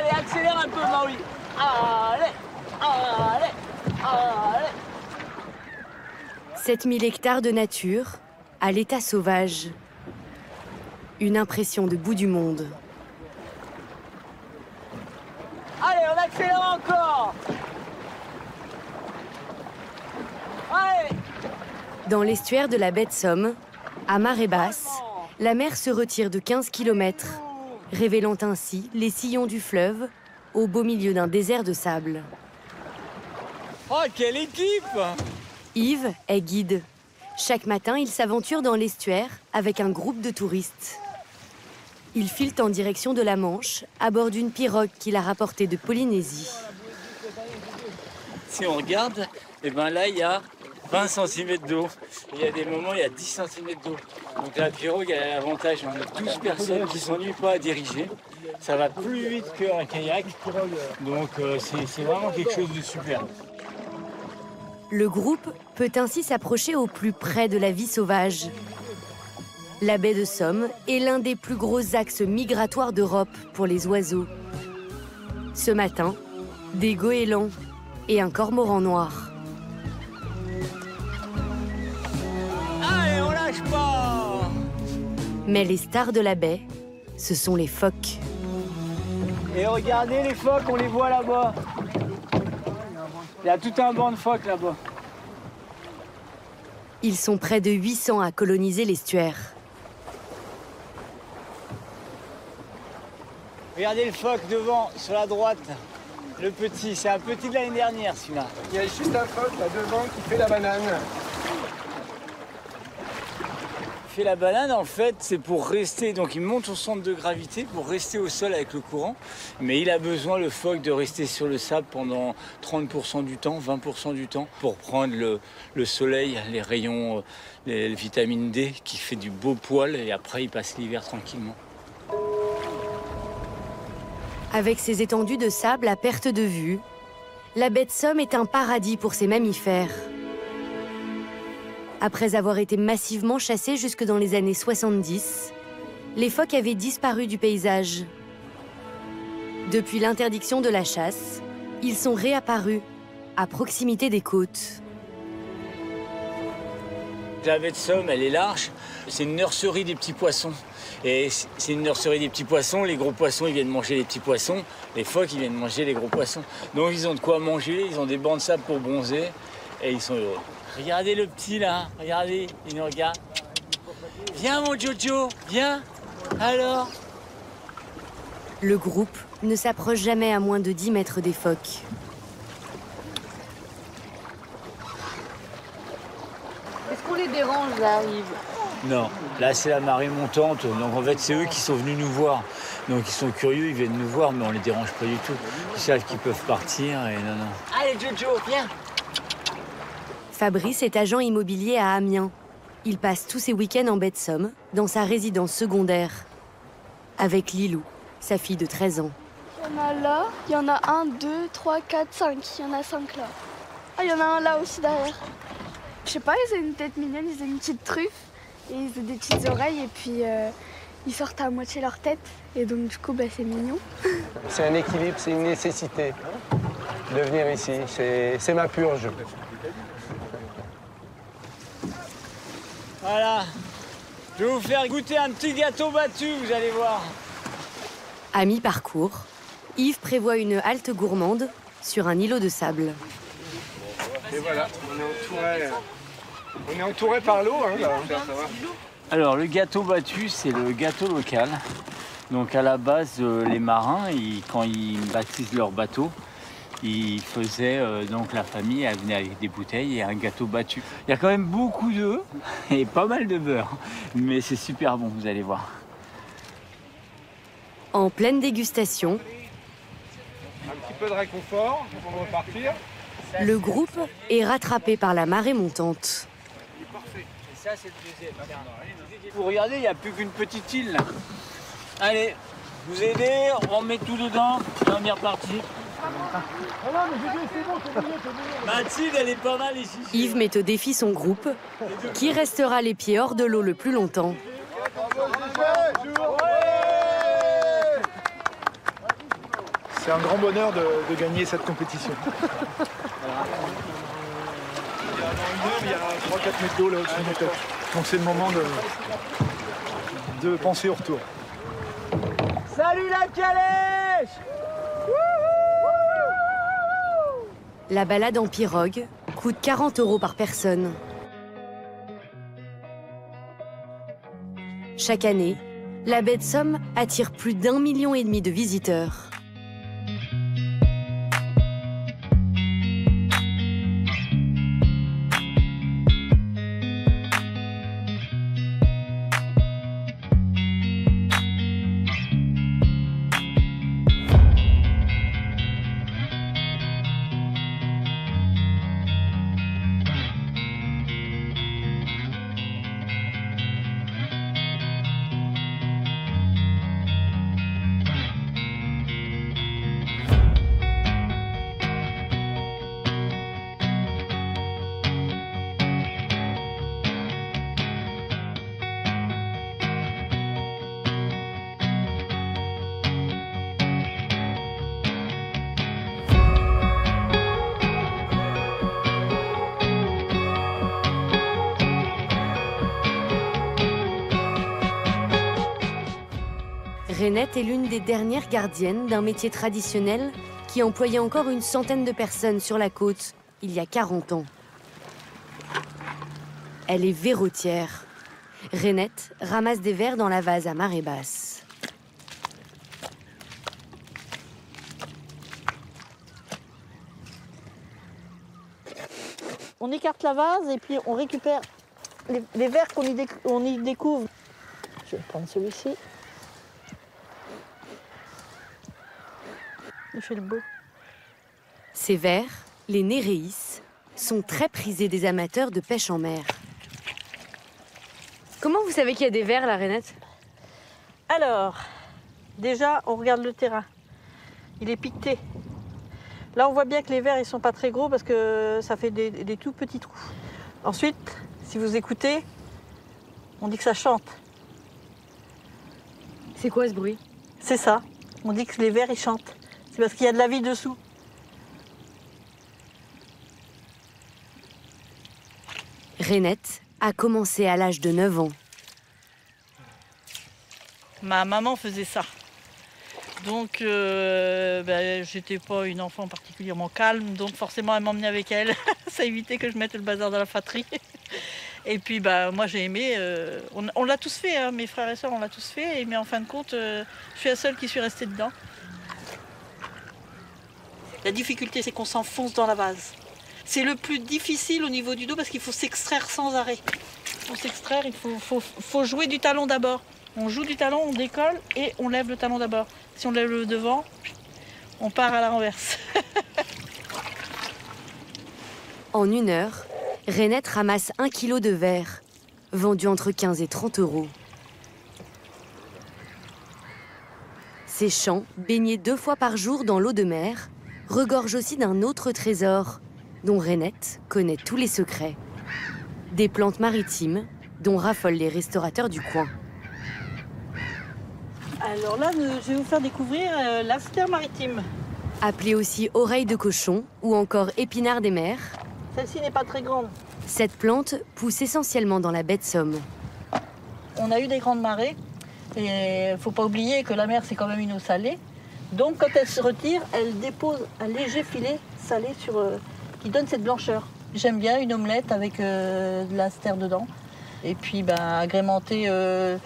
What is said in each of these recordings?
Allez, accélère un peu, Maui. Allez, allez, allez. 7000 hectares de nature, à l'état sauvage. Une impression de bout du monde. Allez, on accélère encore. Allez. Dans l'estuaire de la baie de Somme, à marée basse, la mer se retire de 15 km, révélant ainsi les sillons du fleuve au beau milieu d'un désert de sable. Oh, quelle équipe! Yves est guide. Chaque matin, il s'aventure dans l'estuaire avec un groupe de touristes. Ils filent en direction de la Manche, à bord d'une pirogue qu'il a rapportée de Polynésie. Si on regarde, eh ben là, il y a 20 cm d'eau. Il y a des moments, il y a 10 cm d'eau. Donc la pirogue, elle a l'avantage, on est 12 personnes qui ne s'ennuient pas à diriger. Ça va plus vite qu'un kayak. Donc c'est vraiment quelque chose de super. Le groupe peut ainsi s'approcher au plus près de la vie sauvage. La baie de Somme est l'un des plus gros axes migratoires d'Europe pour les oiseaux. Ce matin, des goélands et un cormoran noir. Allez, on lâche pas! Mais les stars de la baie, ce sont les phoques. Et regardez les phoques, on les voit là-bas. Il y a tout un banc de phoques là-bas. Ils sont près de 800 à coloniser l'estuaire. Regardez le phoque devant, sur la droite. Le petit, c'est un petit de l'année dernière celui-là. Il y a juste un phoque là devant qui fait la banane. Il fait la banane, en fait, c'est pour rester. Donc il monte son centre de gravité pour rester au sol avec le courant. Mais il a besoin, le phoque, de rester sur le sable pendant 30% du temps, 20% du temps, pour prendre le soleil, les rayons, les vitamines D, qui fait du beau poil. Et après, il passe l'hiver tranquillement. Avec ses étendues de sable à perte de vue, la baie de Somme est un paradis pour ces mammifères. Après avoir été massivement chassés jusque dans les années 70, les phoques avaient disparu du paysage. Depuis l'interdiction de la chasse, ils sont réapparus à proximité des côtes. La baie de Somme, elle est large. C'est une nurserie des petits poissons. Et c'est une nurserie des petits poissons. Les gros poissons, ils viennent manger les petits poissons. Les phoques, ils viennent manger les gros poissons. Donc ils ont de quoi manger, ils ont des bancs de sable pour bronzer. Et ils sont heureux. Regardez le petit là, regardez, il nous regarde. Viens mon Jojo, viens. Alors? Le groupe ne s'approche jamais à moins de 10 mètres des phoques. Est-ce qu'on les dérange là, Yves? Non, là c'est la marée montante, donc en fait c'est eux qui sont venus nous voir. Donc ils sont curieux, ils viennent nous voir, mais on les dérange pas du tout. Ils savent qu'ils peuvent partir et non. Allez Jojo, viens. Fabrice est agent immobilier à Amiens. Il passe tous ses week-ends en baie de Somme, dans sa résidence secondaire. Avec Lilou, sa fille de 13 ans. Il y en a là, il y en a 1, 2, 3, 4, 5. Il y en a 5 là. Ah, il y en a un là aussi derrière. Je sais pas, ils ont une tête mignonne, ils ont une petite truffe. Et ils ont des petites oreilles et puis ils sortent à moitié leur tête. Et donc du coup, c'est mignon. C'est un équilibre, c'est une nécessité de venir ici. C'est ma purge. Voilà, je vais vous faire goûter un petit gâteau battu, vous allez voir. À mi-parcours, Yves prévoit une halte gourmande sur un îlot de sable. Et voilà, on est entouré par l'eau. Hein, là. Alors le gâteau battu, c'est le gâteau local. Donc à la base, les marins, quand ils baptisent leur bateau, ils faisaient, donc la famille, elle venait avec des bouteilles et un gâteau battu. Il y a quand même beaucoup d'œufs et pas mal de beurre, mais c'est super bon, vous allez voir. En pleine dégustation, Un petit peu de réconfort avant de repartir. le groupe est rattrapé par la marée montante. Et ça, c'est le deuxième. Vous regardez, il n'y a plus qu'une petite île là. Allez, vous aidez, on met tout dedans et on est reparti. Mathilde, elle est pas mal ici. Yves met au défi son groupe, qui restera les pieds hors de l'eau le plus longtemps. C'est un grand bonheur de gagner cette compétition. Dans 1 heure, il y a 3-4 mètres d'eau là au-dessus de nos têtes. Donc c'est le moment de penser au retour. Salut la calèche! La balade en pirogue coûte 40 € par personne. Chaque année, la baie de Somme attire plus d'1,5 million de visiteurs. Rainette est l'une des dernières gardiennes d'un métier traditionnel qui employait encore une centaine de personnes sur la côte il y a 40 ans. Elle est verrotière. Rainette ramasse des vers dans la vase à marée basse. On écarte la vase et puis on récupère les vers qu'on y découvre. Je vais prendre celui-ci. Il fait le beau. Ces vers, les néréis, sont très prisés des amateurs de pêche en mer. Comment vous savez qu'il y a des vers, la Rainette? Alors, déjà, on regarde le terrain. Il est piqueté. Là, on voit bien que les vers, ils sont pas très gros parce que ça fait des tout petits trous. Ensuite, si vous écoutez, on dit que ça chante. C'est quoi ce bruit? C'est ça. On dit que les vers, ils chantent. C'est parce qu'il y a de la vie dessous. Rainette a commencé à l'âge de 9 ans. Ma maman faisait ça. Donc, j'étais pas une enfant particulièrement calme, donc forcément elle m'emmenait avec elle. Ça évitait que je mette le bazar dans la fratrie. Et puis moi j'ai aimé, on l'a tous fait, hein, mes frères et sœurs on l'a tous fait, mais en fin de compte, je suis la seule qui suis restée dedans. La difficulté, c'est qu'on s'enfonce dans la vase. C'est le plus difficile au niveau du dos parce qu'il faut s'extraire sans arrêt. Pour s'extraire, il faut jouer du talon d'abord. On joue du talon, on décolle et on lève le talon d'abord. Si on lève le devant, on part à la renverse. En 1 heure, Rainette ramasse 1 kilo de vers, vendu entre 15 et 30 €. Ces champs, baignés 2 fois par jour dans l'eau de mer, regorgent aussi d'un autre trésor, dont Rainette connaît tous les secrets. Des plantes maritimes, dont raffolent les restaurateurs du coin. Alors là, je vais vous faire découvrir l'astère maritime. Appelée aussi oreille de cochon ou encore épinard des mers, celle-ci n'est pas très grande. Cette plante pousse essentiellement dans la baie de Somme. On a eu des grandes marées et il ne faut pas oublier que la mer, c'est quand même une eau salée. Donc quand elle se retire, elle dépose un léger filet salé qui donne cette blancheur. J'aime bien une omelette avec de l'astère dedans. Et puis agrémenter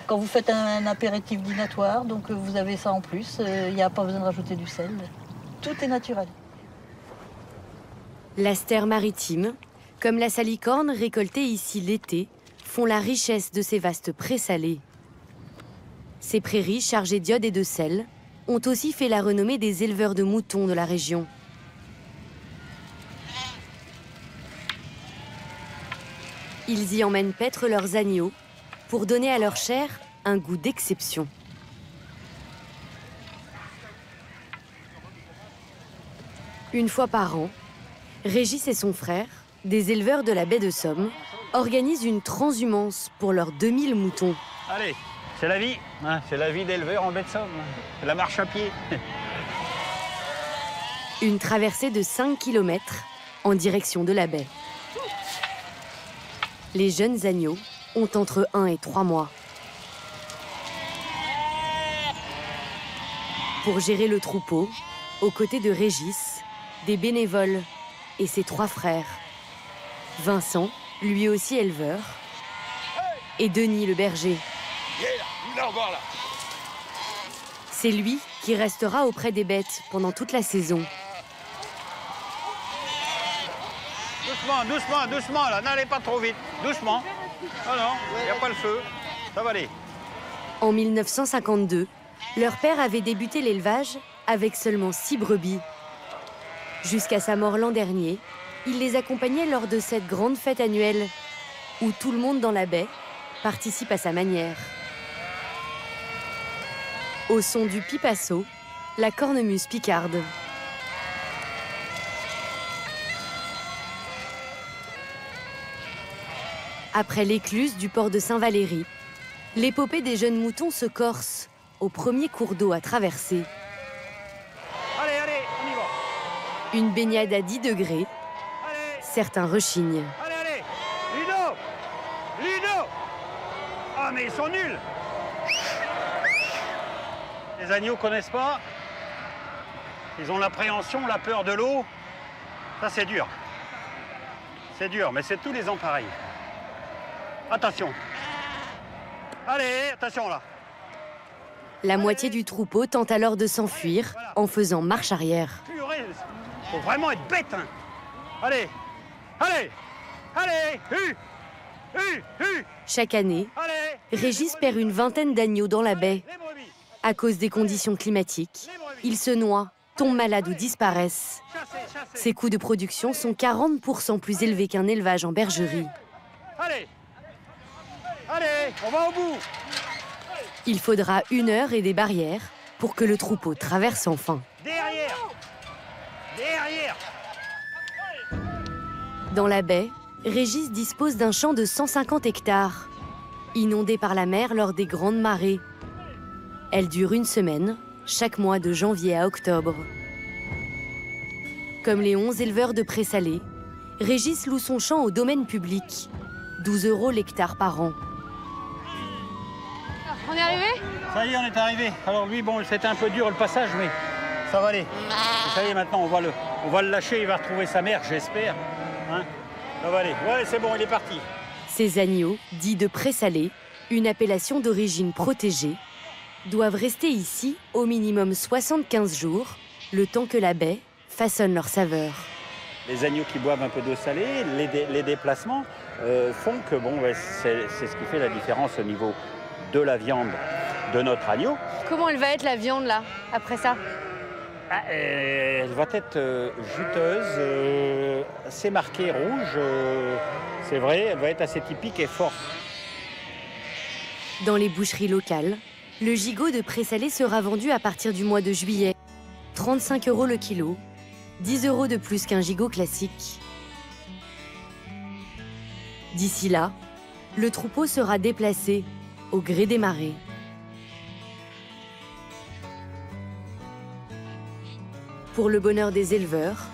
quand vous faites un apéritif dînatoire, donc vous avez ça en plus. Il n'y a pas besoin de rajouter du sel. Tout est naturel. L'astère maritime, comme la salicorne récoltée ici l'été, font la richesse de ces vastes prés salés. Ces prairies chargées d'iode et de sel ont aussi fait la renommée des éleveurs de moutons de la région. Ils y emmènent paître leurs agneaux pour donner à leur chair un goût d'exception. Une fois par an, Régis et son frère, des éleveurs de la baie de Somme, organisent une transhumance pour leurs 2000 moutons. Allez, c'est la vie, hein, c'est la vie d'éleveur en baie de Somme, c'est la marche à pied. Une traversée de 5 km en direction de la baie. Les jeunes agneaux ont entre 1 et 3 mois. Pour gérer le troupeau, aux côtés de Régis, des bénévoles et ses 3 frères. Vincent, lui aussi éleveur, et Denis le berger. C'est lui qui restera auprès des bêtes pendant toute la saison. Doucement, doucement, doucement, là, n'allez pas trop vite, doucement. Oh non, il n'y a pas le feu, ça va aller. En 1952, leur père avait débuté l'élevage avec seulement 6 brebis. Jusqu'à sa mort l'an dernier, il les accompagnait lors de cette grande fête annuelle où tout le monde dans la baie participe à sa manière. Au son du pipasso, la cornemuse picarde. Après l'écluse du port de Saint-Valery, l'épopée des jeunes moutons se corse au premier cours d'eau à traverser. Allez, allez, on y va. Une baignade à 10 degrés, certains rechignent. Allez, allez, Ludo, Ludo. Ah, mais ils sont nuls. Les agneaux connaissent pas. Ils ont l'appréhension, la peur de l'eau. Ça, c'est dur. C'est dur, mais c'est tous les ans pareil. Attention. Allez, attention là. La moitié du troupeau tente alors de s'enfuir en faisant marche arrière. Purée, faut vraiment être bête, hein. Allez, allez, allez, Chaque année, allez. Régis perd une vingtaine d'agneaux dans la baie. Les brebis, À cause des conditions climatiques, ils se noient, tombent malades ou disparaissent. chassez, chassez. Ces coûts de production sont 40% plus élevés qu'un élevage en bergerie. Allez, allez, on va au bout. Il faudra 1 heure et des barrières pour que le troupeau traverse enfin. Derrière, derrière. Dans la baie, Régis dispose d'un champ de 150 hectares, inondé par la mer lors des grandes marées. Elle dure 1 semaine, chaque mois de janvier à octobre. Comme les 11 éleveurs de pré-salé, Régis loue son champ au domaine public, 12 € l'hectare par an. On est arrivé? Ça y est, on est arrivé. Alors lui, bon, c'était un peu dur le passage, mais ça va aller. Et ça y est, maintenant, on va le lâcher, il va retrouver sa mère, j'espère. Hein, ça va aller. Ouais, c'est bon, il est parti. Ces agneaux, dits de pré-salé, une appellation d'origine protégée, doivent rester ici au minimum 75 jours, le temps que la baie façonne leur saveur. Les agneaux qui boivent un peu d'eau salée, les déplacements font que bon, c'est ce qui fait la différence au niveau de la viande de notre agneau. Comment elle va être la viande là, après ça? Elle va être juteuse, assez marquée rouge, c'est vrai, elle va être assez typique et forte. Dans les boucheries locales, le gigot de pré-salé sera vendu à partir du mois de juillet. 35 € le kilo, 10 € de plus qu'un gigot classique. D'ici là, le troupeau sera déplacé au gré des marées. Pour le bonheur des éleveurs,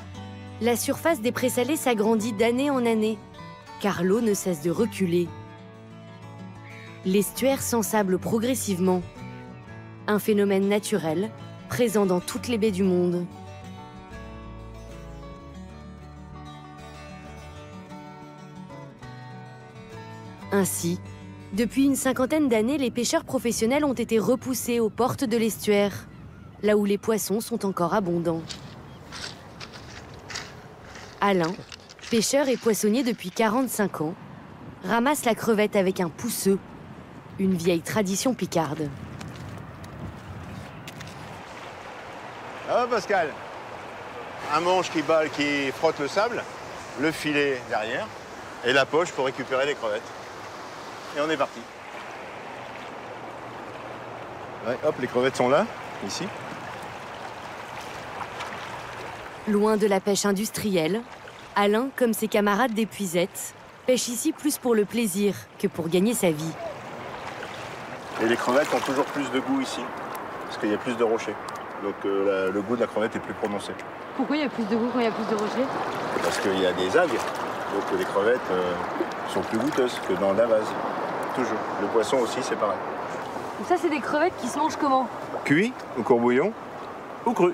la surface des pré-salés s'agrandit d'année en année, car l'eau ne cesse de reculer. L'estuaire s'ensable progressivement, un phénomène naturel présent dans toutes les baies du monde. Ainsi, depuis une 50aine d'années, les pêcheurs professionnels ont été repoussés aux portes de l'estuaire, là où les poissons sont encore abondants. Alain, pêcheur et poissonnier depuis 45 ans, ramasse la crevette avec un pousseux, une vieille tradition picarde. Ah Pascal, un manche qui frotte le sable, le filet derrière et la poche pour récupérer les crevettes. Et on est parti. Ouais, hop, les crevettes sont là, ici. Loin de la pêche industrielle, Alain, comme ses camarades d'épuisette, pêche ici plus pour le plaisir que pour gagner sa vie. Et les crevettes ont toujours plus de goût ici, parce qu'il y a plus de rochers. Donc le goût de la crevette est plus prononcé. Pourquoi il y a plus de goût quand il y a plus de rochers? Parce qu'il y a des algues, donc les crevettes sont plus goûteuses que dans la vase. Toujours. Le poisson aussi, c'est pareil. Donc ça, c'est des crevettes qui se mangent comment? Cuit, au courbouillon ou cru.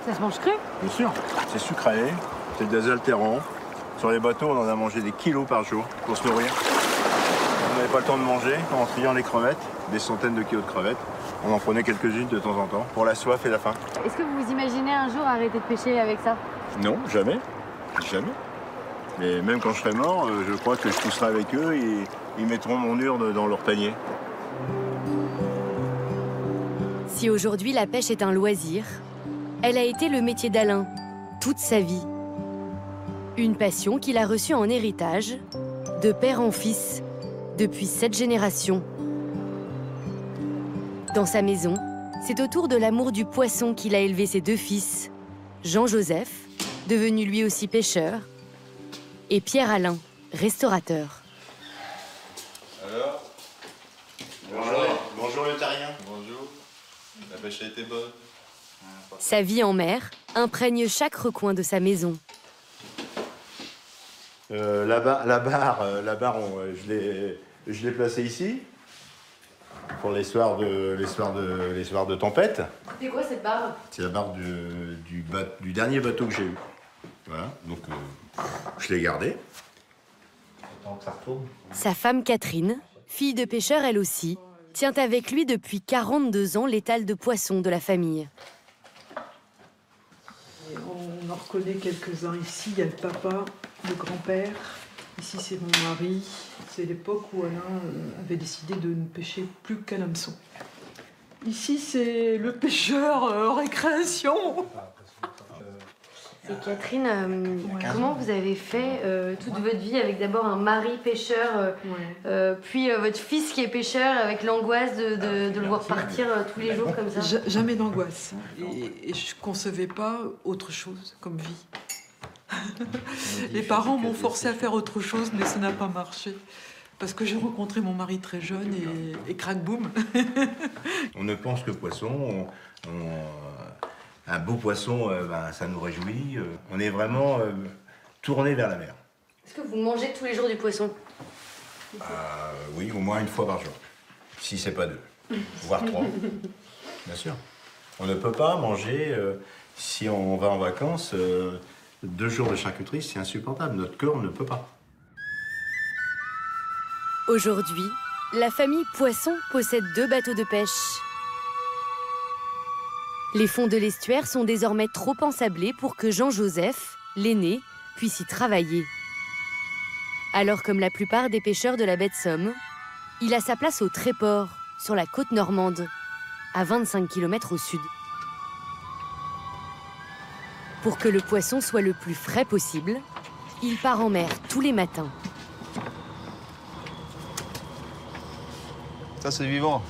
Ça se mange cru? Bien sûr. C'est sucré, c'est désaltérant. Sur les bateaux, on en a mangé des kilos par jour pour se nourrir. On n'avait pas le temps de manger en triant les crevettes, des centaines de kilos de crevettes. On en prenait quelques-unes de temps en temps pour la soif et la faim. Est-ce que vous vous imaginez un jour arrêter de pêcher avec ça? Non, jamais. Jamais. Mais même quand je serai mort, je crois que je pousserai avec eux et ils mettront mon urne dans leur panier. Si aujourd'hui la pêche est un loisir, elle a été le métier d'Alain toute sa vie. Une passion qu'il a reçue en héritage, de père en fils, depuis 7 générations. Dans sa maison, c'est autour de l'amour du poisson qu'il a élevé ses 2 fils, Jean-Joseph, devenu lui aussi pêcheur, et Pierre-Alain, restaurateur. Alors? Bonjour le tarien. Bonjour. La pêche a été bonne. Sa vie en mer imprègne chaque recoin de sa maison. La barre, je l'ai placée ici pour les soirs de tempête. C'est quoi cette barre? C'est la barre du dernier bateau que j'ai eu. Voilà, donc je l'ai gardée. Sa femme Catherine, fille de pêcheur elle aussi, tient avec lui depuis 42 ans l'étal de poissons de la famille. On en reconnaît quelques-uns ici. Il y a le papa, le grand-père. Ici, c'est mon mari. C'est l'époque où Alain avait décidé de ne pêcher plus qu'un hameçon. Ici, c'est le pêcheur récréation. Et Catherine, comment vous avez fait toute votre vie avec d'abord un mari pêcheur, puis votre fils qui est pêcheur, avec l'angoisse de le voir partir tous les jours comme ça? Jamais d'angoisse. Et je ne concevais pas autre chose comme vie. Les parents m'ont forcé à faire autre chose, mais ça n'a pas marché. Parce que j'ai rencontré mon mari très jeune et crac boum. On ne pense que poisson. Un beau poisson, ça nous réjouit. On est vraiment tourné vers la mer. Est-ce que vous mangez tous les jours du poisson? Oui, au moins 1 fois par jour. Si c'est pas 2, voire 3. Bien sûr. On ne peut pas manger, si on va en vacances, 2 jours de charcuterie, c'est insupportable. Notre corps ne peut pas. Aujourd'hui, la famille Poisson possède 2 bateaux de pêche. Les fonds de l'estuaire sont désormais trop ensablés pour que Jean-Joseph, l'aîné, puisse y travailler. Alors, comme la plupart des pêcheurs de la baie de Somme, il a sa place au Tréport, sur la côte normande, à 25 km au sud. Pour que le poisson soit le plus frais possible, il part en mer tous les matins. Ça, c'est vivant.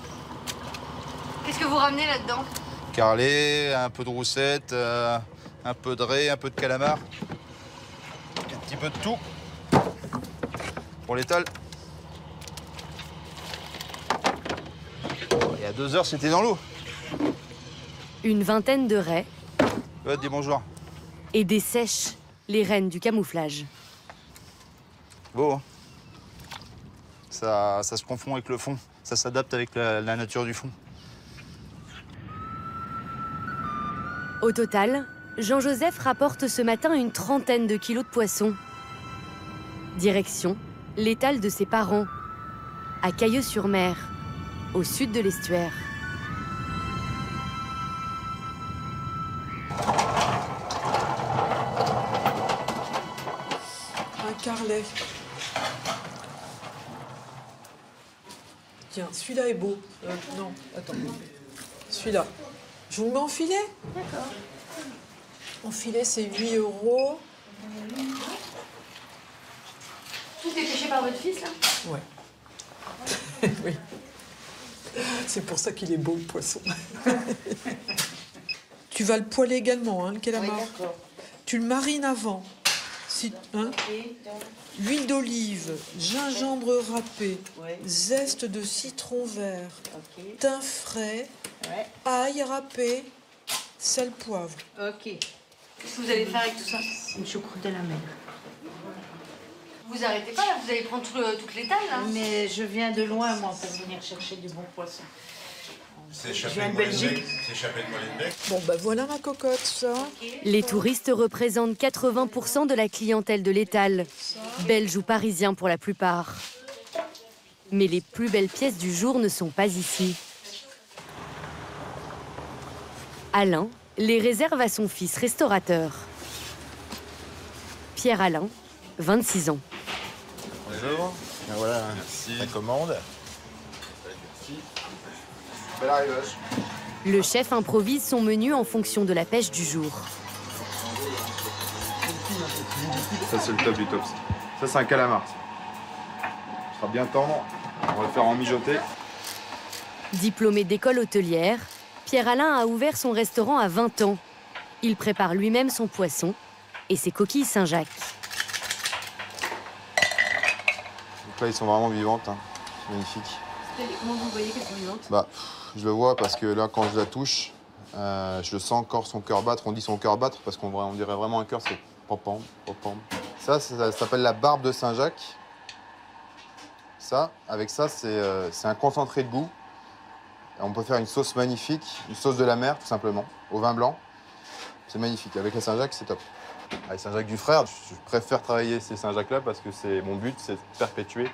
Qu'est-ce que vous ramenez là-dedans? Carlet, un peu de roussette, un peu de raie, un peu de calamar. Un petit peu de tout. Pour l'étal. Il y a 2 heures, c'était dans l'eau. Une vingtaine de raies. Ouais, dis bonjour. Et des sèches, les reines du camouflage. Beau, hein. Ça se confond avec le fond. Ça s'adapte avec la nature du fond. Au total, Jean-Joseph rapporte ce matin une 30aine de kilos de poissons. Direction l'étal de ses parents, à Cailleux-sur-Mer, au sud de l'estuaire. Un carlet. Tiens, celui-là est beau. Non, attends. Celui-là. Je vous le mets en filet? D'accord. En filet, c'est 8 €. Tout est pêché par votre fils, là? Ouais. Oui. C'est pour ça qu'il est beau, le poisson. Tu vas le poêler également, hein, le calamar. Oui, d'accord. Tu le marines avant. Hein? Huile d'olive, gingembre râpé, zeste de citron vert, thym frais, Ail, râpé, sel, poivre. Ok. Qu'est-ce que vous allez faire avec tout ça? Une choucroute de la mer. Vous arrêtez pas là, vous allez prendre toute l'étale là. Mais je viens de loin, moi, pour venir chercher du bon poisson. C'est Je viens de Belgique. Bon, bah voilà ma cocotte, ça. Les touristes représentent 80% de la clientèle de l'étal, belges ou parisiens pour la plupart. Mais les plus belles pièces du jour ne sont pas ici. Alain les réserve à son fils restaurateur. Pierre Alain, 26 ans. Bonjour. Ben voilà, la commande. Merci. Bel arrivage. Le chef improvise son menu en fonction de la pêche du jour. Ça, c'est le top du top. Ça, c'est un calamar. Ça sera bien tendre. On va le faire en mijoter. Diplômé d'école hôtelière, Pierre Alain a ouvert son restaurant à 20 ans. Il prépare lui-même son poisson et ses coquilles Saint-Jacques. Donc là, ils sont vraiment vivantes. Hein. C'est magnifique. Comment vous voyez qu'elles sont vivantes? Bah, je le vois parce que là, quand je la touche, je le sens encore son cœur battre. On dit son cœur battre parce qu'on dirait vraiment un cœur, c'est pom-pom, pom-pom. Ça s'appelle la barbe de Saint-Jacques. Ça, avec ça, c'est un concentré de goût. On peut faire une sauce magnifique, une sauce de la mer, tout simplement, au vin blanc. C'est magnifique. Avec les Saint-Jacques, c'est top. Avec Saint-Jacques du Frère, je préfère travailler ces Saint-Jacques-là parce que mon but, c'est de perpétuer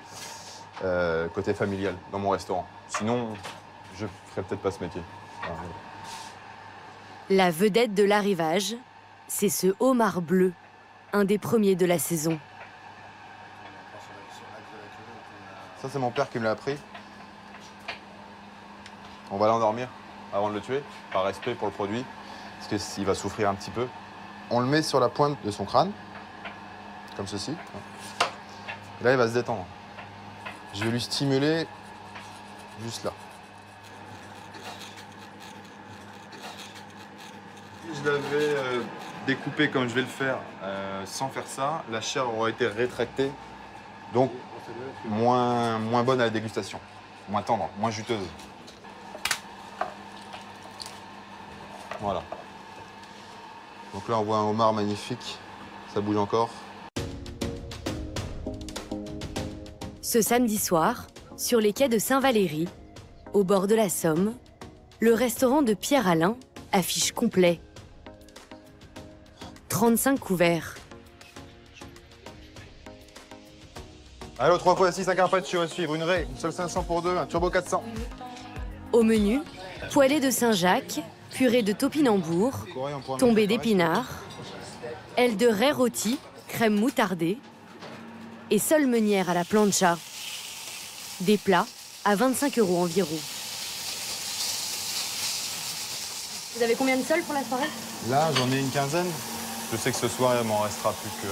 côté familial dans mon restaurant. Sinon, je ne ferais peut-être pas ce métier. La vedette de l'arrivage, c'est ce homard bleu, un des premiers de la saison. Ça, c'est mon père qui me l'a appris. On va l'endormir avant de le tuer, par respect pour le produit, parce qu'il va souffrir un petit peu. On le met sur la pointe de son crâne, comme ceci. Et là, il va se détendre. Je vais lui stimuler juste là. Si je l'avais découpé comme je vais le faire, sans faire ça, la chair aurait été rétractée, donc moins bonne à la dégustation, moins tendre, moins juteuse. Voilà. Donc là, on voit un homard magnifique. Ça bouge encore. Ce samedi soir, sur les quais de Saint-Valery, au bord de la Somme, le restaurant de Pierre Alain affiche complet. 35 couverts. Allô, 3 fois 6, un carpaccio à suivre, une raie, une seule 500 pour 2, un turbo 400. Au menu, poêlée de Saint-Jacques, purée de topinambour, tombée d'épinards, ailes de raie rôties, crème moutardée et sole meunière à la plancha. Des plats à 25 € environ. Vous avez combien de sols pour la soirée? Là, j'en ai une quinzaine. Je sais que ce soir, il m'en restera plus que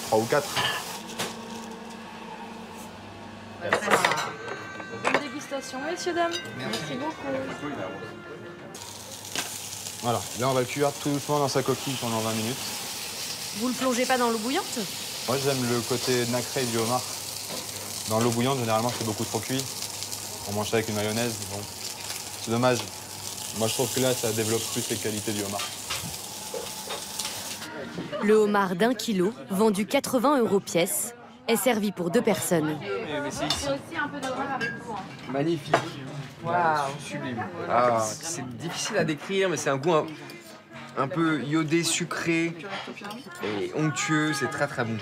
3 ou 4. Bonne dégustation, messieurs, dames. Merci beaucoup. Voilà, là, on va le cuire tout doucement dans sa coquille pendant 20 minutes. Vous le plongez pas dans l'eau bouillante? Moi, j'aime le côté nacré du homard. Dans l'eau bouillante, généralement, c'est beaucoup trop cuit. On mange ça avec une mayonnaise. Bon, c'est dommage. Moi, je trouve que là, ça développe plus les qualités du homard. Le homard d'1 kilo, vendu 80 € pièce, est servi pour 2 personnes. C'est aussi un peu d'horreur avec vous. Magnifique. Waouh, sublime. Ah, c'est difficile à décrire, mais c'est un goût un peu iodé, sucré et onctueux. C'est très très bon.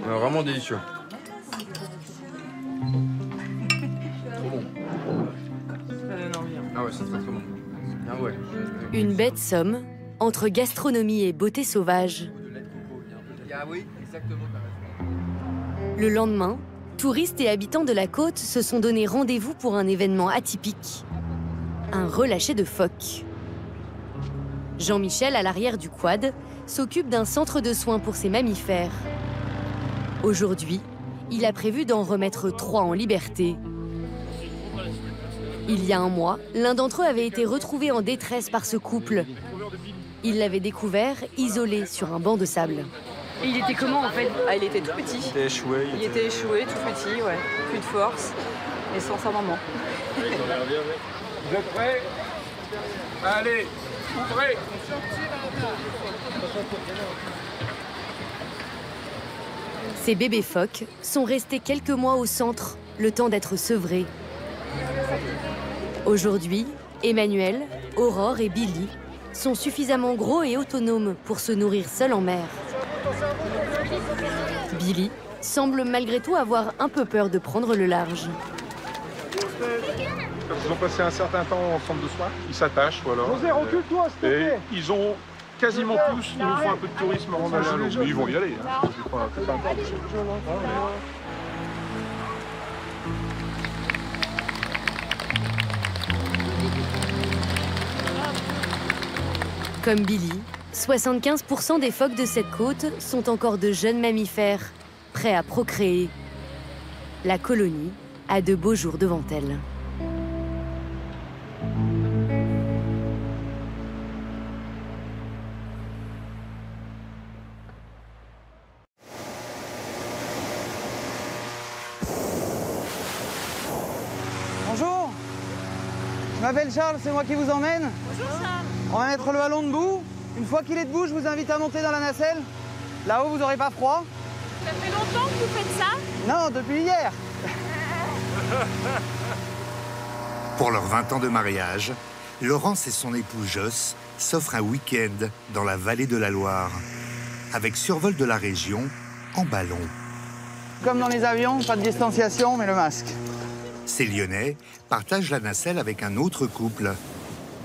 Vraiment délicieux. Trop bon. Ah ouais, c'est très très bon. Ah ouais. Une bête somme entre gastronomie et beauté sauvage. Ah oui, exactement. Le lendemain, touristes et habitants de la côte se sont donné rendez-vous pour un événement atypique. Un relâché de phoques. Jean-Michel, à l'arrière du quad, s'occupe d'un centre de soins pour ces mammifères. Aujourd'hui, il a prévu d'en remettre 3 en liberté. Il y a un mois, l'un d'entre eux avait été retrouvé en détresse par ce couple. Il l'avait découvert, isolé sur un banc de sable. Et il était comment en fait? Ah, il était tout petit. Il était échoué. Il était échoué, tout petit, ouais. Plus de force. et sans sa maman. Vous êtes prêts? Allez, ouvrez. Ces bébés phoques sont restés quelques mois au centre, le temps d'être sevrés. Aujourd'hui, Emmanuel, Aurore et Billy sont suffisamment gros et autonomes pour se nourrir seuls en mer. Billy semble malgré tout avoir un peu peur de prendre le large. Ils ont passé un certain temps en centre de soins, ils s'attachent, voilà. José, recule-toi, s'il te Et plaît. ils ont quasiment tous, ils nous font un peu de tourisme avant d'aller à l'eau. Mais ils vont y aller. Hein. C'est pas un Comme Billy, 75% des phoques de cette côte sont encore de jeunes mammifères, prêts à procréer. La colonie a de beaux jours devant elle. Bonjour, je m'appelle Charles, c'est moi qui vous emmène. Bonjour Charles. On va mettre le ballon debout. Une fois qu'il est debout, je vous invite à monter dans la nacelle. Là-haut, vous n'aurez pas froid. Ça fait longtemps que vous faites ça? Non, depuis hier. Pour leurs 20 ans de mariage, Laurence et son époux Joss s'offrent un week-end dans la vallée de la Loire, avec survol de la région en ballon. Comme dans les avions, pas de distanciation, mais le masque. Ces Lyonnais partagent la nacelle avec un autre couple.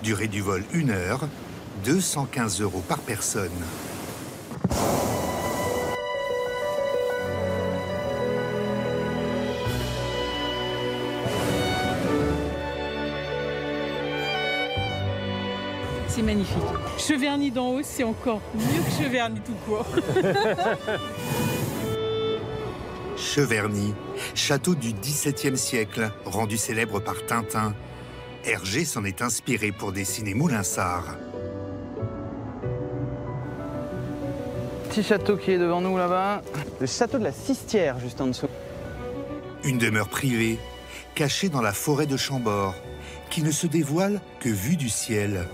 Durée du vol 1 heure, 215 € par personne. C'est magnifique. Cheverny d'en haut, c'est encore mieux que Cheverny tout court. Cheverny, château du XVIIe siècle, rendu célèbre par Tintin. Hergé s'en est inspiré pour dessiner Moulinsart. Petit château qui est devant nous là-bas. Le château de la Cistière, juste en dessous. Une demeure privée, cachée dans la forêt de Chambord, qui ne se dévoile que vue du ciel.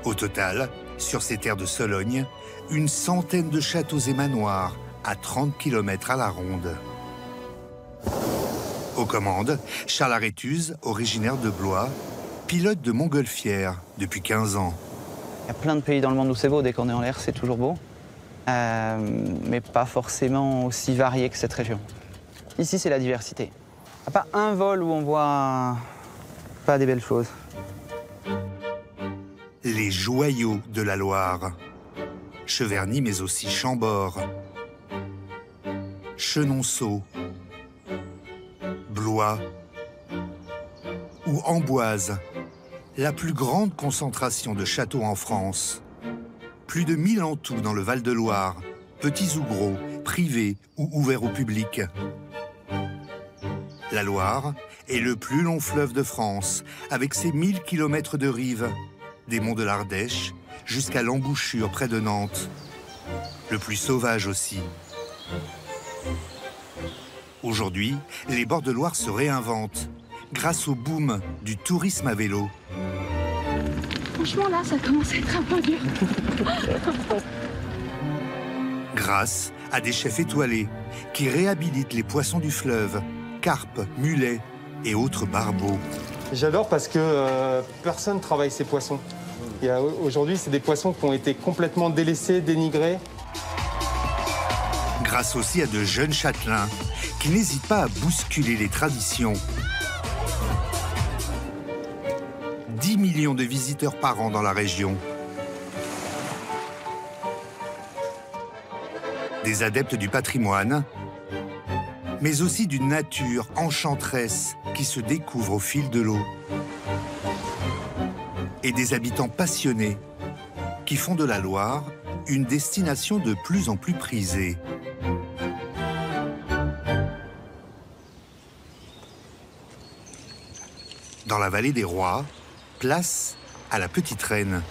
Au total, sur ces terres de Sologne, une centaine de châteaux et manoirs à 30 km à la ronde. Aux commandes, Charles Arétuse, originaire de Blois, pilote de Montgolfière depuis 15 ans. Il y a plein de pays dans le monde où c'est beau, dès qu'on est en l'air, c'est toujours beau. Mais pas forcément aussi varié que cette région. Ici, c'est la diversité. Il n'y a pas un vol où on voit pas des belles choses. Les joyaux de la Loire. Cheverny, mais aussi Chambord, Chenonceau, Blois ou Amboise, la plus grande concentration de châteaux en France. Plus de 1000 en tout dans le Val-de-Loire, petits ou gros, privés ou ouverts au public. La Loire est le plus long fleuve de France, avec ses 1000 km de rives, des monts de l'Ardèche jusqu'à l'embouchure près de Nantes. Le plus sauvage aussi. Aujourd'hui, les bords de Loire se réinventent grâce au boom du tourisme à vélo. Franchement, là, ça commence à être un peu dur. Grâce à des chefs étoilés qui réhabilitent les poissons du fleuve, carpes, mulets et autres barbeaux. J'adore parce que personne ne travaille ces poissons. Aujourd'hui, c'est des poissons qui ont été complètement délaissés, dénigrés. Grâce aussi à de jeunes châtelains qui n'hésitent pas à bousculer les traditions. 10 millions de visiteurs par an dans la région. Des adeptes du patrimoine, mais aussi d'une nature enchanteresse qui se découvre au fil de l'eau. Et des habitants passionnés qui font de la Loire une destination de plus en plus prisée. Dans la vallée des Rois, place à la Petite Reine.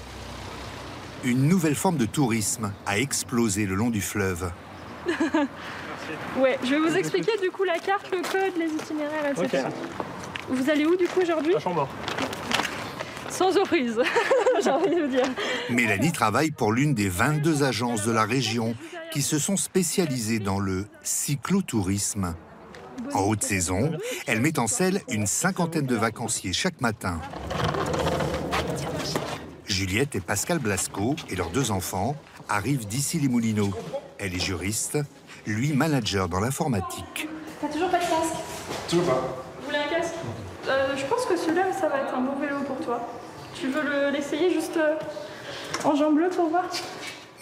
Une nouvelle forme de tourisme a explosé le long du fleuve. Ouais, je vais vous expliquer du coup la carte, le code, les itinéraires, etc. Okay. Vous allez où du coup aujourd'hui? À Chambord. Sans surprise, j'ai envie de vous dire. Mélanie travaille pour l'une des 22 agences de la région qui se sont spécialisées dans le cyclotourisme. En haute saison, elle met en selle une 50aine de vacanciers chaque matin. Juliette et Pascal Blasco et leurs 2 enfants arrivent d'Issy-les-Moulineaux. Elle est juriste, lui manager dans l'informatique. T'as toujours pas de casque? Toujours pas. Vous voulez un casque? Je pense que celui-là, ça va être un bon vélo pour toi. Tu veux l'essayer juste en jambes bleues pour voir?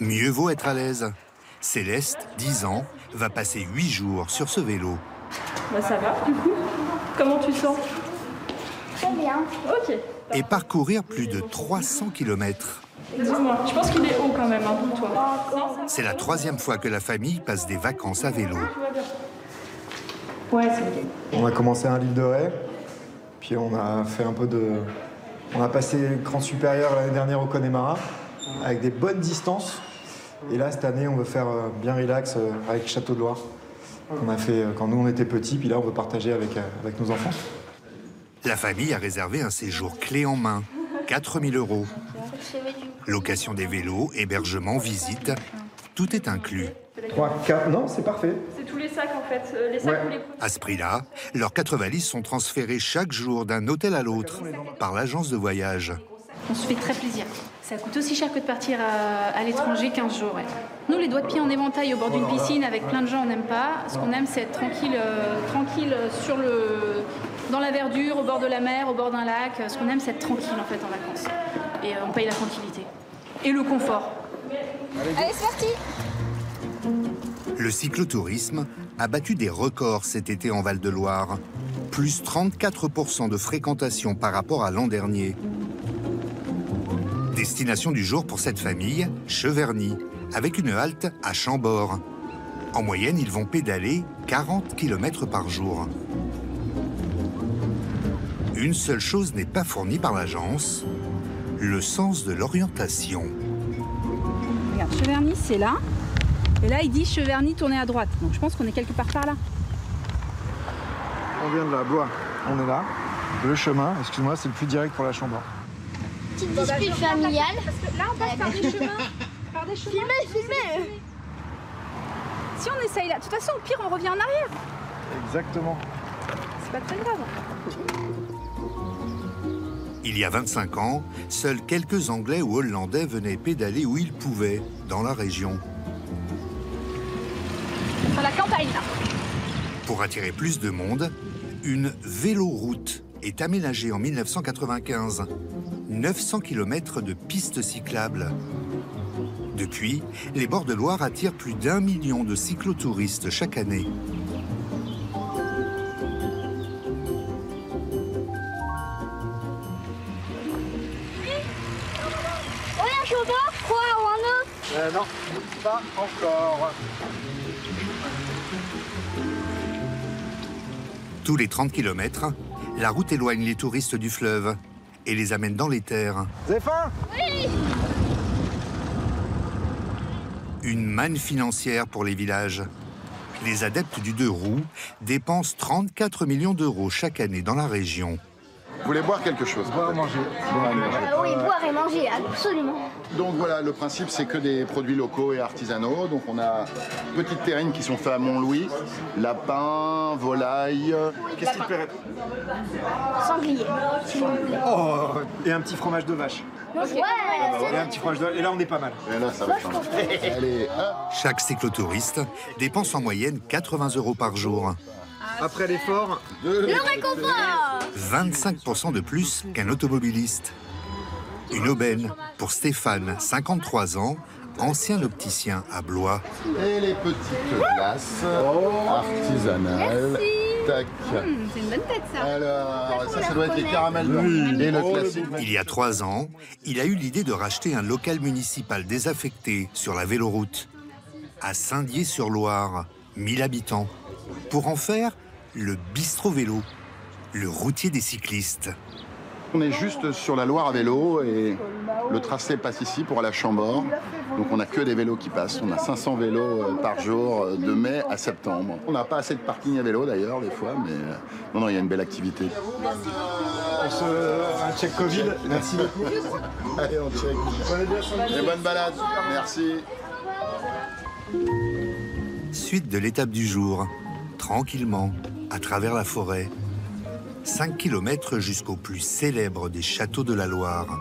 Mieux vaut être à l'aise. Céleste, 10 ans, va passer 8 jours sur ce vélo. Bah ça va, du coup. Comment tu sens? Très bien. Ok. Et parcourir plus de 300 km. Dis-moi, je pense qu'il est haut quand même, hein, pour toi. C'est la 3e fois que la famille passe des vacances à vélo. Ouais, c'est ok. On a commencé un livre de rêve, puis on a fait un peu de... On a passé le cran supérieur l'année dernière au Connemara, avec des bonnes distances. Et là, cette année, on veut faire bien relax avec Château de Loire. On a fait quand nous, on était petits, puis là, on veut partager avec nos enfants. La famille a réservé un séjour clé en main, 4 000 €. Location des vélos, hébergement, visite, tout est inclus. 3, 4, non, c'est parfait. C'est tous les sacs en fait, les sacs ou les... À ce prix-là, leurs 4 valises sont transférées chaque jour d'un hôtel à l'autre par l'agence de voyage. On se fait très plaisir. Ça coûte aussi cher que de partir à l'étranger 15 jours. Ouais. Nous, les doigts de pied en éventail au bord d'une piscine avec plein de gens, on n'aime pas. Ce qu'on aime, c'est être tranquille dans la verdure, au bord de la mer, au bord d'un lac. Ce qu'on aime, c'est être tranquille en fait en vacances. Et on paye la tranquillité. Et le confort. Allez, c'est parti! Le cyclotourisme a battu des records cet été en Val-de-Loire. Plus 34% de fréquentation par rapport à l'an dernier. Destination du jour pour cette famille, Cheverny, avec une halte à Chambord. En moyenne, ils vont pédaler 40 km par jour. Une seule chose n'est pas fournie par l'agence, le sens de l'orientation. Regarde, Cheverny, c'est là. Et là, il dit Cheverny, tournez à droite. Donc je pense qu'on est quelque part par là. On vient de la Blois. On est là. Le chemin, excuse-moi, c'est le plus direct pour la Chambord. Petite dispute familiale. Parce que là, on passe par des chemins. Par des chemins. Filmez! Si on essaye là, de toute façon, au pire, on revient en arrière. Exactement. C'est pas très grave. Il y a 25 ans, seuls quelques Anglais ou Hollandais venaient pédaler où ils pouvaient, dans la région. Sur la campagne, là. Pour attirer plus de monde, une véloroute est aménagée en 1995. 900 km de pistes cyclables. Depuis, les bords de Loire attirent plus d'1 million de cyclotouristes chaque année. Regarde, je suis au bord, quoi, ou un autre? Non, pas encore. Tous les 30 km, la route éloigne les touristes du fleuve et les amène dans les terres. Vous avez faim? Oui! Une manne financière pour les villages. Les adeptes du 2 roues dépensent 34 millions d'euros chaque année dans la région. Vous voulez boire quelque chose? Boire, manger. Oui, boire et manger, absolument. Donc voilà, le principe c'est que des produits locaux et artisanaux. Donc on a petites terrines qui sont faites à Montlouis, lapin, volaille. Qu'est-ce qui te plairait? Sanglier, s'il vous plaît. Oh, et un petit fromage de vache. Ouais, et un petit fromage de... Et là on est pas mal. Et là ça va changer. Allez, hop. Chaque cyclotouriste dépense en moyenne 80 € par jour. Après l'effort, le réconfort! 25% de plus qu'un automobiliste. Une aubaine pour Stéphane, 53 ans, ancien opticien à Blois. Et les petites glaces artisanales. Merci. Tac. C'est une bonne tête, ça. Alors, ça doit être les caramels blancs. Et le classique. Il y a 3 ans, il a eu l'idée de racheter un local municipal désaffecté sur la véloroute, à Saint-Dié-sur-Loire, 1000 habitants, pour en faire le bistrot vélo, le routier des cyclistes. On est juste sur la Loire à vélo et Le tracé passe ici pour aller à Chambord. Donc on n'a que des vélos qui passent. On a 500 vélos par jour de mai à septembre. On n'a pas assez de parking à vélo d'ailleurs des fois, mais non, il y a une belle activité. Un check Covid. Merci beaucoup. Allez, on check. Et bonne balade. Merci. Suite de l'étape du jour, tranquillement, à travers la forêt. 5 km jusqu'au plus célèbre des châteaux de la Loire,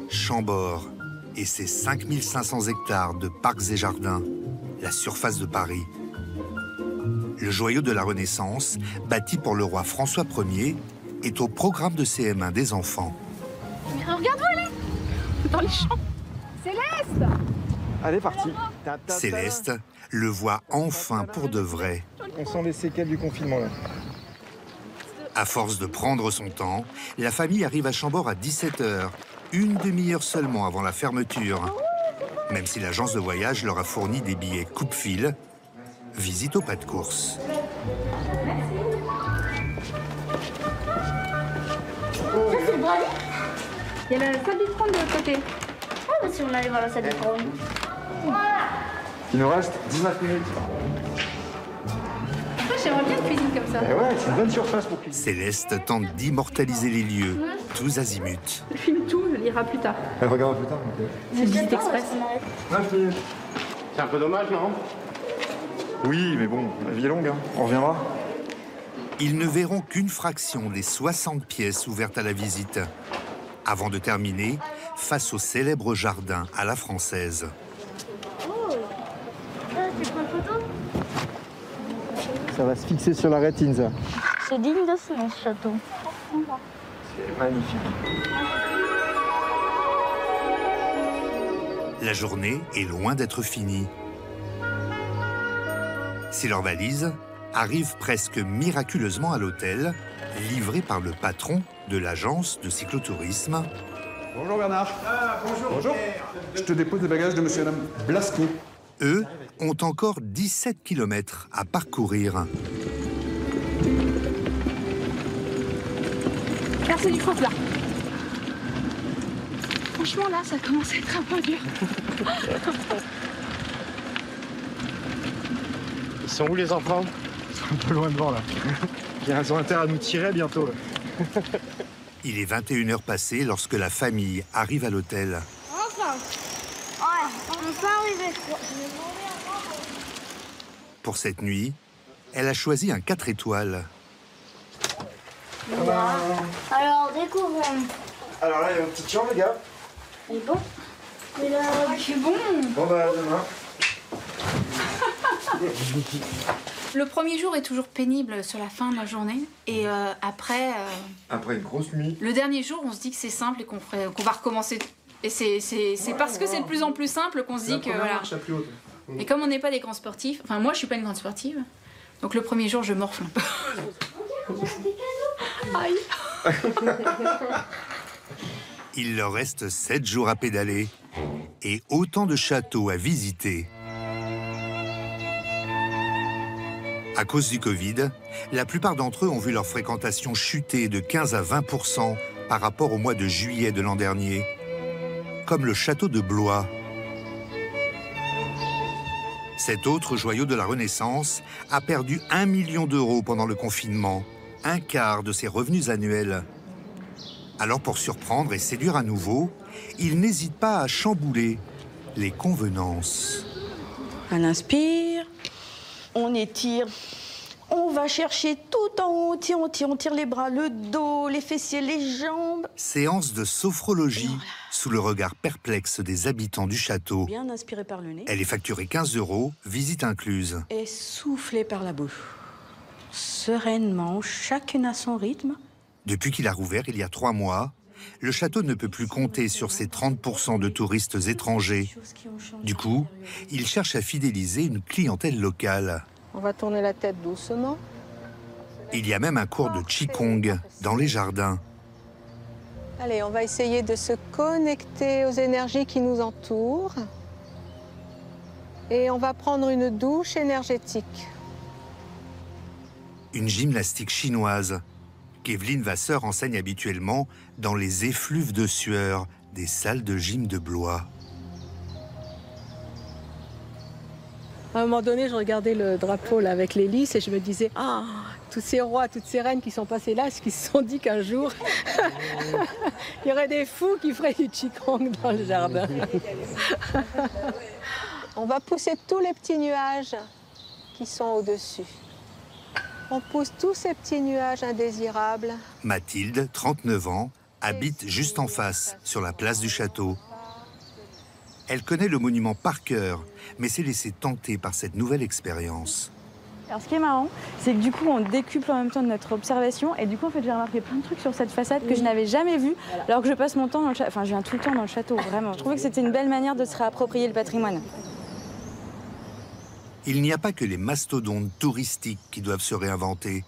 Chambord, et ses 5500 hectares de parcs et jardins, la surface de Paris. Le joyau de la Renaissance, bâti pour le roi François Ier, est au programme de CM1 des enfants. Mais regarde-moi, elle est dans les champs. Céleste! Allez, parti. Céleste le voit enfin pour de vrai. On sent les séquelles du confinement là. À force de prendre son temps, la famille arrive à Chambord à 17 h, une demi-heure seulement avant la fermeture. Même si l'agence de voyage leur a fourni des billets coupe-fil, visite au pas de course. Ça, c'est le brownie. Il y a la salle du trône de l'autre côté. Ah, bah si on allait voir la salle du trône. Il nous reste 19 minutes. J'aimerais bien une cuisine comme ça. Eh ouais, c'est une bonne surface pour cuisiner. Céleste tente d'immortaliser les lieux, tous azimuts. Je filme tout, je lira plus tard. Elle regarde plus tard. C'est une visite express. 9 minutes. C'est un peu dommage, non? Oui, mais bon, la vie est longue, hein. On reviendra. Ils ne verront qu'une fraction des 60 pièces ouvertes à la visite, avant de terminer face au célèbre jardin à la française. Oh, tu prends une photo? Ça va se fixer sur la rétine, ça. C'est digne de ce nom, ce château. C'est magnifique. La journée est loin d'être finie. Si leur valise arrive presque miraculeusement à l'hôtel, livré par le patron de l'agence de cyclotourisme. Bonjour Bernard. Ah, bonjour. Bonjour. Je te dépose les bagages de monsieur et madame Blasco. Eux ont encore 17 km à parcourir. Merci du croque là. Franchement là, ça commence à être un peu dur. Ils sont où les enfants? Ils sont un peu loin devant là. Ils ont intérêt à nous tirer bientôt. Il est 21 h passées lorsque la famille arrive à l'hôtel. Enfin. Ouais, on peut arriver. Pour cette nuit, elle a choisi un 4 étoiles. Alors, découvrons. Alors là, il y a une petite chambre, les gars. Il est bon? Mais là, c'est bon. Bon bah, demain. Le premier jour est toujours pénible sur la fin de la journée. Et après... Après une grosse nuit. Le dernier jour, on se dit que c'est simple et qu'on va recommencer. Et c'est parce que c'est de plus en plus simple qu'on se dit que... Voilà. Plus haute. Et comme on n'est pas des grands sportifs... Enfin, moi, je suis pas une grande sportive. Donc le premier jour, je morfle un peu. Aïe. Il leur reste 7 jours à pédaler et autant de châteaux à visiter. À cause du Covid, la plupart d'entre eux ont vu leur fréquentation chuter de 15 à 20% par rapport au mois de juillet de l'an dernier, comme le château de Blois. Cet autre joyau de la Renaissance a perdu 1 million d'euros pendant le confinement, un quart de ses revenus annuels. Alors pour surprendre et séduire à nouveau, il n'hésite pas à chambouler les convenances. On inspire, on étire, on va chercher tout en haut, on tire les bras, le dos, les fessiers, les jambes. Séance de sophrologie sous le regard perplexe des habitants du château. Bien inspiré par le nez. Elle est facturée 15 €, visite incluse. Et souffler par la bouche. Sereinement, chacune à son rythme. Depuis qu'il a rouvert il y a 3 mois, le château ne peut plus compter sur ses 30% de touristes étrangers. Du coup, il cherche à fidéliser une clientèle locale. On va tourner la tête doucement. Il y a même un cours de Qigong dans les jardins. Allez, on va essayer de se connecter aux énergies qui nous entourent. Et on va prendre une douche énergétique. Une gymnastique chinoise qu'Evelyne Vasseur enseigne habituellement dans les effluves de sueur des salles de gym de Blois. À un moment donné, je regardais le drapeau là, avec les lys et je me disais, ah, tous ces rois, toutes ces reines qui sont passés là, est-ce qu'ils se sont dit qu'un jour, il y aurait des fous qui feraient du qigong dans le jardin. On va pousser tous les petits nuages qui sont au-dessus. On pousse tous ces petits nuages indésirables. Mathilde, 39 ans, habite juste en face, sur la place du château. Elle connaît le monument par cœur, mais s'est laissée tenter par cette nouvelle expérience. Alors ce qui est marrant, c'est que du coup on décuple en même temps de notre observation et du coup en fait j'ai remarqué plein de trucs sur cette façade que je n'avais jamais vu alors que je passe mon temps dans le château, enfin je viens tout le temps dans le château, vraiment. Je trouvais que c'était une belle manière de se réapproprier le patrimoine. Il n'y a pas que les mastodontes touristiques qui doivent se réinventer.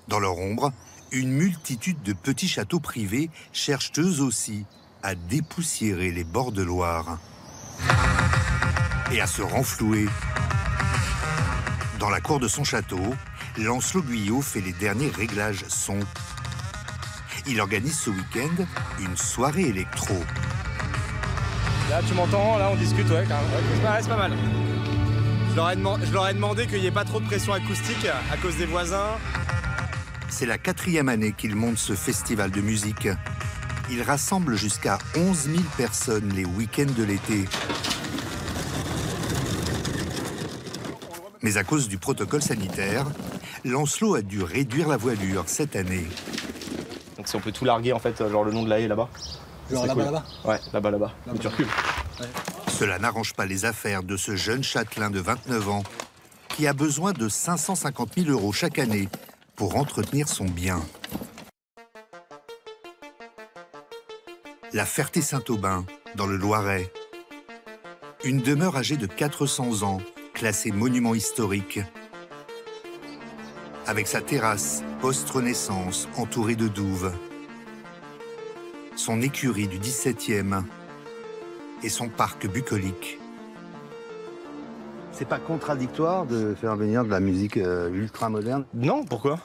Dans leur ombre, une multitude de petits châteaux privés cherchent eux aussi à dépoussiérer les bords de Loire et à se renflouer. Dans la cour de son château, Lancelot Guyot fait les derniers réglages son. Il organise ce week-end une soirée électro. Là, tu m'entends, là on discute, ouais, c'est pas mal. Je leur ai demandé qu'il n'y ait pas trop de pression acoustique à cause des voisins. C'est la 4e année qu'il monte ce festival de musique. Il rassemble jusqu'à 11 000 personnes les week-ends de l'été. Mais à cause du protocole sanitaire, Lancelot a dû réduire la voilure cette année. Donc si on peut tout larguer en fait, genre le nom de la haie là-bas. Genre là-bas, là-bas ? Ouais, là-bas. Mais tu recules. Ouais. Cela n'arrange pas les affaires de ce jeune châtelain de 29 ans qui a besoin de 550 000 € chaque année pour entretenir son bien. La Ferté-Saint-Aubin, dans le Loiret. Une demeure âgée de 400 ans, classée monument historique. Avec sa terrasse post-Renaissance entourée de douves. Son écurie du XVIIe et son parc bucolique. C'est pas contradictoire de faire venir de la musique ultra moderne? Non, pourquoi?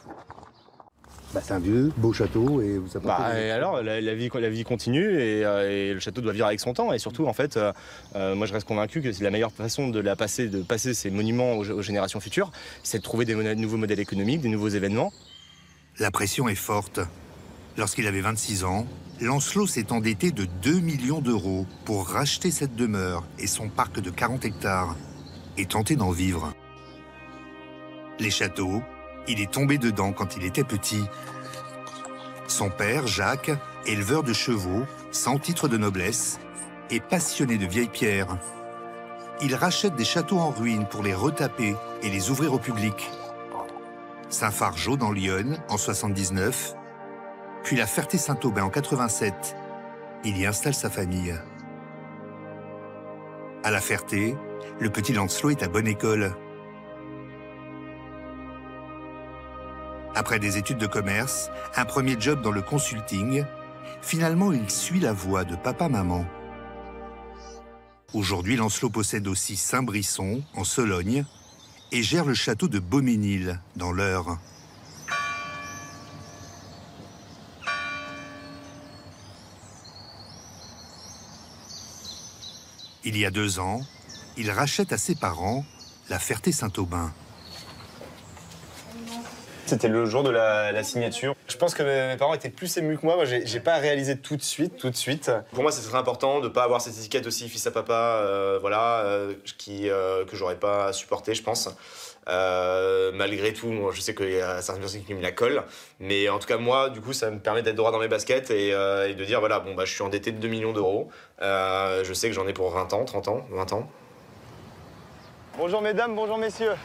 Bah, c'est un vieux, beau château et vous savez. Et alors, la vie continue et le château doit vivre avec son temps. Et surtout, en fait, moi je reste convaincu que c'est la meilleure façon de passer ces monuments aux générations futures, c'est de trouver des nouveaux modèles économiques, des nouveaux événements. La pression est forte. Lorsqu'il avait 26 ans, Lancelot s'est endetté de 2 millions d'euros pour racheter cette demeure et son parc de 40 hectares et tenter d'en vivre. Les châteaux, il est tombé dedans quand il était petit. Son père, Jacques, éleveur de chevaux, sans titre de noblesse, est passionné de vieilles pierres. Il rachète des châteaux en ruine pour les retaper et les ouvrir au public. Saint-Fargeau dans l'Yonne en 79, puis la Ferté-Saint-Aubin en 87. Il y installe sa famille. À la Ferté, le petit Lancelot est à bonne école. Après des études de commerce, un premier job dans le consulting, finalement il suit la voie de papa-maman. Aujourd'hui, Lancelot possède aussi Saint-Brisson, en Sologne, et gère le château de Beauménil, dans l'Eure. Il y a 2 ans, il rachète à ses parents la Ferté-Saint-Aubin. C'était le jour de la signature. Je pense que mes parents étaient plus émus que moi. Moi, j'ai pas réalisé tout de suite. Pour moi, ce serait important de pas avoir cette étiquette aussi fils à papa, que j'aurais pas supporté, je pense. Malgré tout, moi, je sais qu'il y a certaines personnes qui me la collent, mais en tout cas moi, du coup, ça me permet d'être droit dans mes baskets et de dire voilà, bon bah, je suis endetté de 2 millions d'euros. Je sais que j'en ai pour 20 ans, 30 ans, 20 ans. Bonjour mesdames, bonjour messieurs.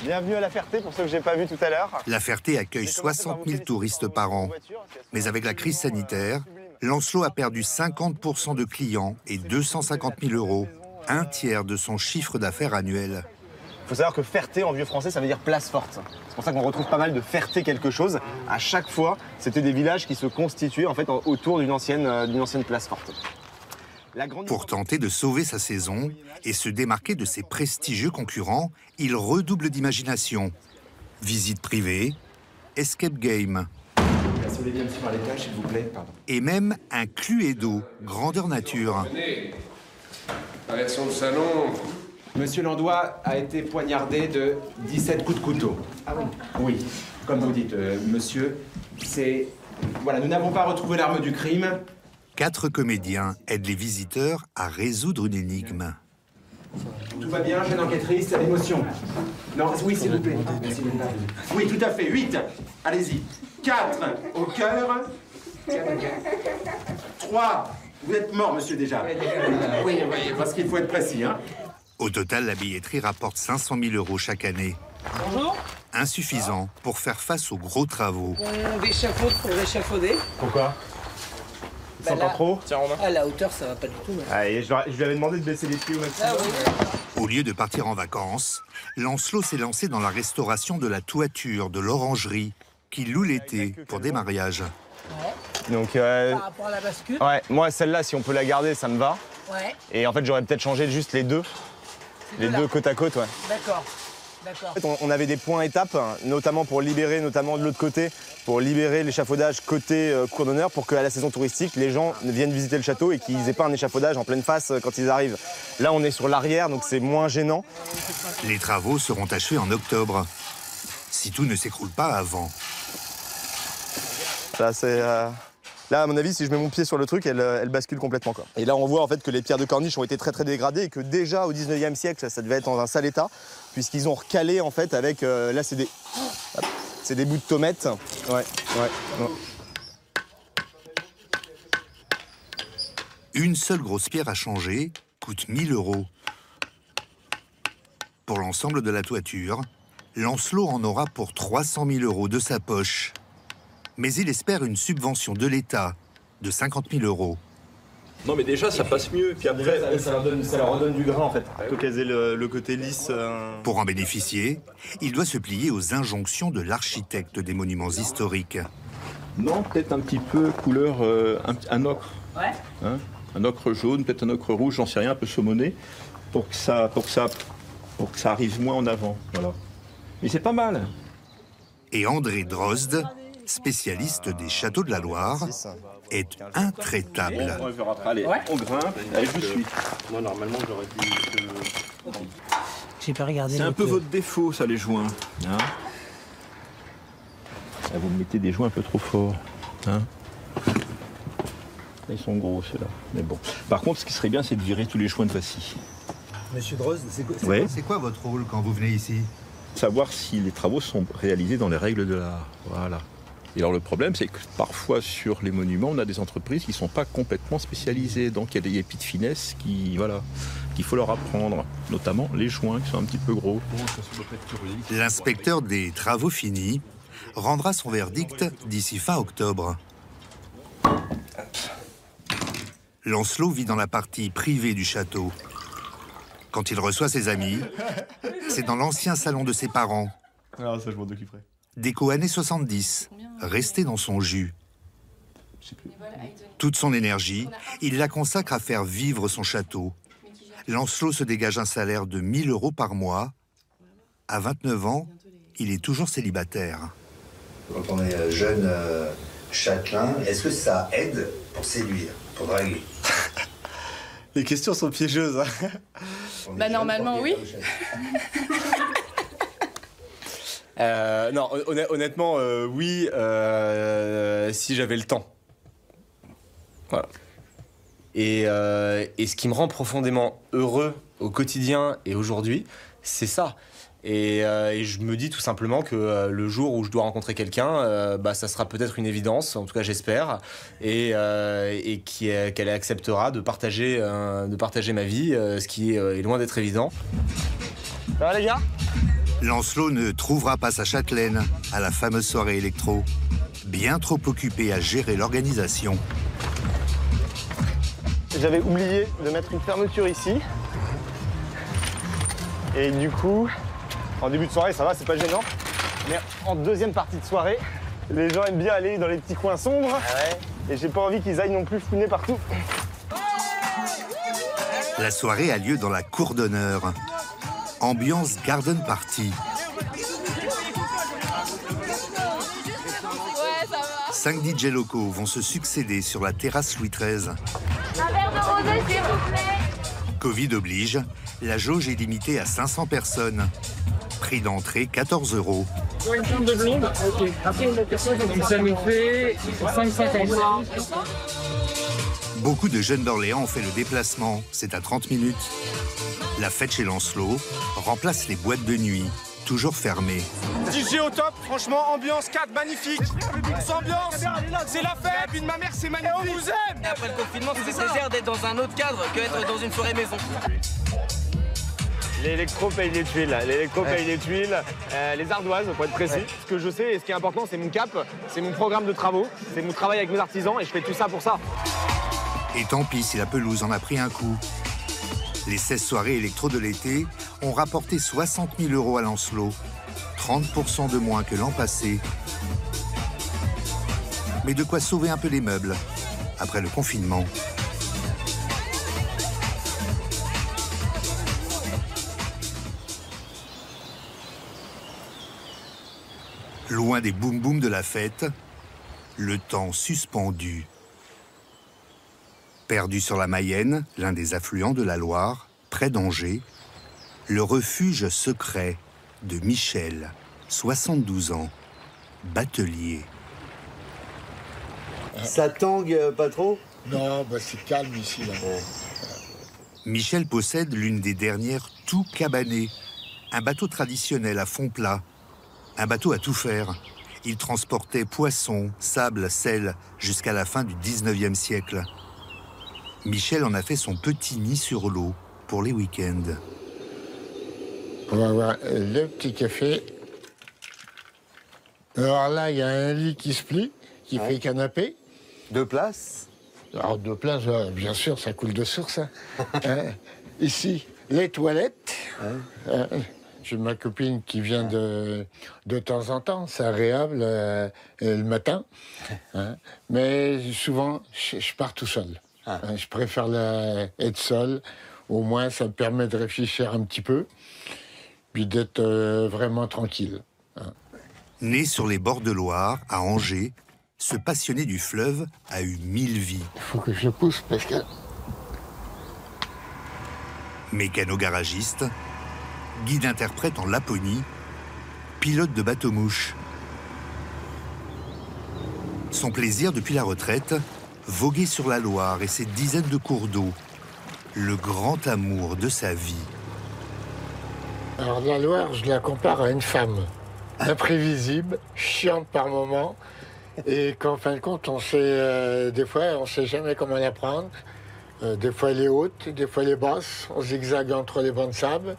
Bienvenue à La Ferté, pour ceux que j'ai pas vu tout à l'heure. La Ferté accueille 60 000 touristes par an. Mais avec la crise sanitaire, Lancelot a perdu 50% de clients et 250 000 €, un tiers de son chiffre d'affaires annuel. Il faut savoir que Ferté en vieux français, ça veut dire place forte. C'est pour ça qu'on retrouve pas mal de Ferté quelque chose. À chaque fois, c'était des villages qui se constituaient en fait autour d'une ancienne place forte. Pour tenter de sauver sa saison et se démarquer de ses prestigieux concurrents, il redouble d'imagination. Visite privée, escape game. Sur les bien me suivre à l'étage, s'il vous plaît. Pardon. Et même un Cluedo, grandeur nature. Venez. Direction le salon. Monsieur Landois a été poignardé de 17 coups de couteau. Ah oui? Oui, comme vous dites, monsieur, c'est... Voilà, nous n'avons pas retrouvé l'arme du crime. 4 comédiens aident les visiteurs à résoudre une énigme. Tout va bien, jeune enquêtrice, l'émotion. Non, oui, s'il vous plaît. Oui, tout à fait, 8. Allez-y. 4 au cœur. 3. Vous êtes mort, monsieur, déjà. Oui, parce qu'il faut être précis, hein. Au total, la billetterie rapporte 500 000 € chaque année. Bonjour. Insuffisant pour faire face aux gros travaux. On réchafaude pour réchafauder. Pourquoi? Bah Pas trop? Tiens, Romain. À la hauteur, ça va pas du tout. Mais... Ah, et je lui avais demandé de baisser les pieds au maximum. Ah, oui. Au lieu de partir en vacances, Lancelot s'est lancé dans la restauration de la toiture de l'orangerie qu'il loue l'été pour des mariages. Ouais. Donc, par rapport à la bascule. ouais, moi, celle-là, si on peut la garder, ça me va. Ouais. Et en fait, j'aurais peut-être changé juste les deux. Les deux côte à côte, ouais. D'accord. D'accord. En fait, on avait des points étapes, notamment pour libérer, notamment de l'autre côté, pour libérer l'échafaudage côté cour d'honneur pour qu'à la saison touristique, les gens viennent visiter le château et qu'ils n'aient pas un échafaudage en pleine face quand ils arrivent. Là, on est sur l'arrière, donc c'est moins gênant. Les travaux seront achevés en octobre, si tout ne s'écroule pas avant. Là, c'est... Là, à mon avis, si je mets mon pied sur le truc, elle bascule complètement, quoi. Et là, on voit en fait que les pierres de corniche ont été très très dégradées et que déjà au 19e siècle, ça devait être dans un sale état, puisqu'ils ont recalé en fait avec... là, c'est des bouts de tomates. Ouais. Une seule grosse pierre à changer coûte 1 000 €. Pour l'ensemble de la toiture, Lancelot en aura pour 300 000 € de sa poche. Mais il espère une subvention de l'État de 50 000 €. Non mais déjà ça passe mieux, puis après... Ça leur redonne du grain en fait, plutôt qu'elles aient le côté lisse. Pour en bénéficier, il doit se plier aux injonctions de l'architecte des monuments historiques. Non, peut-être un petit peu couleur, un ocre. Ouais. Hein, un ocre jaune, peut-être un ocre rouge, j'en sais rien, un peu saumonné, pour que ça arrive moins en avant. Voilà. Mais c'est pas mal. Et André Drozd, spécialiste des châteaux de la Loire, est intraitable. On verra pas, allez, on grimpe, allez, je suis. Moi, normalement, j'aurais dû... J'ai pas regardé. C'est un peu votre défaut, ça, les joints. Hein, là, vous me mettez des joints un peu trop forts. Hein. Ils sont gros, ceux-là. Mais bon. Par contre, ce qui serait bien, c'est de virer tous les joints de Vassy. Monsieur Drozd, c'est quoi votre rôle quand vous venez ici? Savoir si les travaux sont réalisés dans les règles de l'art. Voilà. Et alors le problème, c'est que parfois sur les monuments, on a des entreprises qui ne sont pas complètement spécialisées. Donc il y a des petites finesses qu'il faut leur apprendre, notamment les joints qui sont un petit peu gros. L'inspecteur des travaux finis rendra son verdict d'ici fin octobre. Lancelot vit dans la partie privée du château. Quand il reçoit ses amis, c'est dans l'ancien salon de ses parents. Ah, ça, je m'en occuperai. Déco années 70, resté dans son jus. Toute son énergie, il la consacre à faire vivre son château. Lancelot se dégage un salaire de 1 000 € par mois. À 29 ans, il est toujours célibataire. Quand on est jeune châtelain, est-ce que ça aide pour séduire, pour draguer? Les questions sont piégeuses. Hein. Bah normalement oui. Non, honnêtement, oui, si j'avais le temps. Voilà. Et ce qui me rend profondément heureux au quotidien et aujourd'hui, c'est ça. Et je me dis tout simplement que le jour où je dois rencontrer quelqu'un, ça sera peut-être une évidence, en tout cas j'espère, et qu'elle acceptera de partager ma vie, ce qui est loin d'être évident. Ça va les gars ? Lancelot ne trouvera pas sa châtelaine à la fameuse soirée électro, bien trop occupé à gérer l'organisation. J'avais oublié de mettre une fermeture ici. Et du coup, en début de soirée, ça va, c'est pas gênant. Mais en deuxième partie de soirée, les gens aiment bien aller dans les petits coins sombres. Et j'ai pas envie qu'ils aillent non plus fouiner partout. La soirée a lieu dans la cour d'honneur. Ambiance garden party. 5 DJ locaux vont se succéder sur la terrasse Louis XIII. Un verre de rosé, s'il vous plaît. Covid oblige, la jauge est limitée à 500 personnes. Prix d'entrée 14 €. Une chambre de blonde. Ok. Après, une autre personne, donc ça nous fait 5,50. Beaucoup de jeunes d'Orléans ont fait le déplacement. C'est à 30 minutes. La fête chez Lancelot remplace les boîtes de nuit, toujours fermées. DJ au top, franchement, ambiance 4, magnifique. Ambiance, c'est la fête. Puis de ma mère, c'est magnifique. On vous aime. Et après le confinement, c'est plaisir d'être dans un autre cadre qu'être dans une soirée maison. L'électro paye les tuiles, l'électro paye les tuiles, les ardoises pour être précis. Ce que je sais et ce qui est important, c'est mon cap, c'est mon programme de travaux, c'est mon travail avec mes artisans et je fais tout ça pour ça. Et tant pis si la pelouse en a pris un coup. Les 16 soirées électro de l'été ont rapporté 60 000 € à Lancelot, 30% de moins que l'an passé. Mais de quoi sauver un peu les meubles après le confinement. Loin des boum-boum de la fête, le temps suspendu. Perdu sur la Mayenne, l'un des affluents de la Loire, près d'Angers, le refuge secret de Michel, 72 ans, batelier. Ça tangue pas trop? Non, bah c'est calme ici. Là. Michel possède l'une des dernières tout cabanées, un bateau traditionnel à fond plat, un bateau à tout faire. Il transportait poissons, sable, sel jusqu'à la fin du 19e siècle. Michel en a fait son petit nid sur l'eau pour les week-ends. On va voir le petit café. Alors là, il y a un lit qui se plie, qui fait canapé. 2 places? Alors 2 places, bien sûr, ça coule de source. Hein. Ici, les toilettes. J'ai ma copine qui vient de temps en temps, c'est agréable le matin. Hein. Mais souvent, je pars tout seul. Je préfère être seul. Au moins, ça me permet de réfléchir un petit peu, puis d'être vraiment tranquille. Hein. Né sur les bords de Loire, à Angers, ce passionné du fleuve a eu 1000 vies. Il faut que je pousse parce que... Mécano-garagiste, guide-interprète en Laponie, pilote de bateau-mouche. Son plaisir depuis la retraite, voguer sur la Loire et ses dizaines de cours d'eau. Le grand amour de sa vie. Alors la Loire, je la compare à une femme. Imprévisible, chiante par moments. Et qu'en fin de compte, on sait, des fois, on ne sait jamais comment la prendre. Des fois, elle est haute, des fois, elle est basse. On zigzague entre les bancs de sable.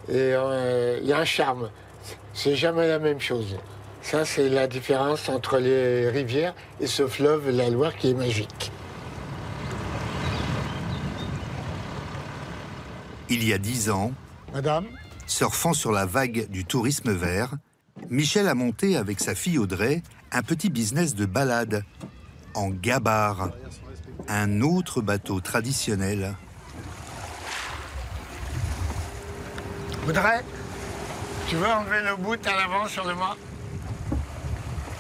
Et il y a un charme. C'est jamais la même chose. Ça, c'est la différence entre les rivières et ce fleuve, la Loire, qui est magique. Il y a 10 ans, Madame, surfant sur la vague du tourisme vert, Michel a monté avec sa fille Audrey un petit business de balade en gabar, un autre bateau traditionnel. Audrey, tu veux enlever le bout à l'avant sur le mât?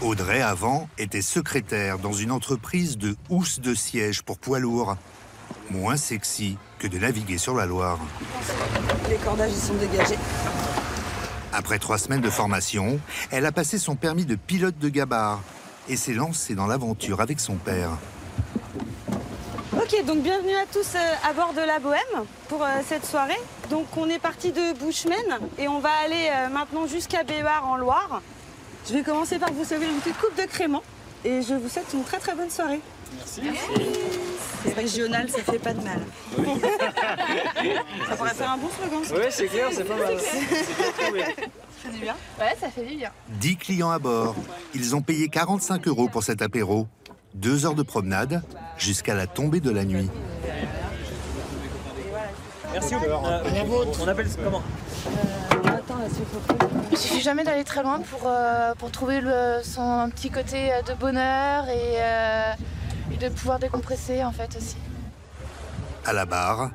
Audrey, avant, était secrétaire dans une entreprise de housse de siège pour poids lourds. Moins sexy que de naviguer sur la Loire. Les cordages, ils sont dégagés. Après 3 semaines de formation, elle a passé son permis de pilote de gabar et s'est lancée dans l'aventure avec son père. Ok, donc bienvenue à tous à bord de la Bohème pour cette soirée. Donc on est parti de Bushman et on va aller maintenant jusqu'à Bébar en Loire. Je vais commencer par vous servir une petite coupe de crément et je vous souhaite une très très bonne soirée. Merci. C'est régional, ça fait pas de mal. Ça pourrait faire un bon slogan. Oui, c'est clair, c'est pas mal. C'est bien trouvé. Ça fait du bien? Ouais, ça fait du bien. 10 clients à bord. Ils ont payé 45 € pour cet apéro. 2 heures de promenade jusqu'à la tombée de la nuit. Merci, on appelle comment? Il suffit jamais d'aller très loin pour trouver son petit côté de bonheur et de pouvoir décompresser en fait aussi. À la barre,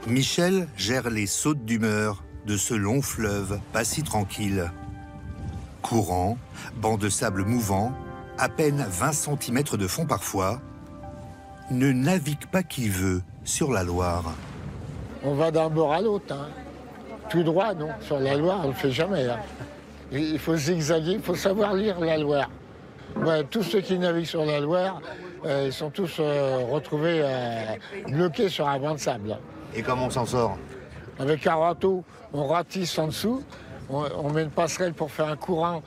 Michel gère les sautes d'humeur de ce long fleuve pas si tranquille. Courant, banc de sable mouvant, à peine 20 cm de fond parfois, ne navigue pas qui veut sur la Loire. On va d'un bord à l'autre, hein. Tout droit, non. Sur la Loire, on ne le fait jamais. Hein. Il faut zigzaguer, il faut savoir lire la Loire. Ouais, tous ceux qui naviguent sur la Loire, ils sont tous retrouvés bloqués sur un banc de sable. Et comment on s'en sort? Avec un râteau, on ratisse en dessous, on met une passerelle pour faire un courant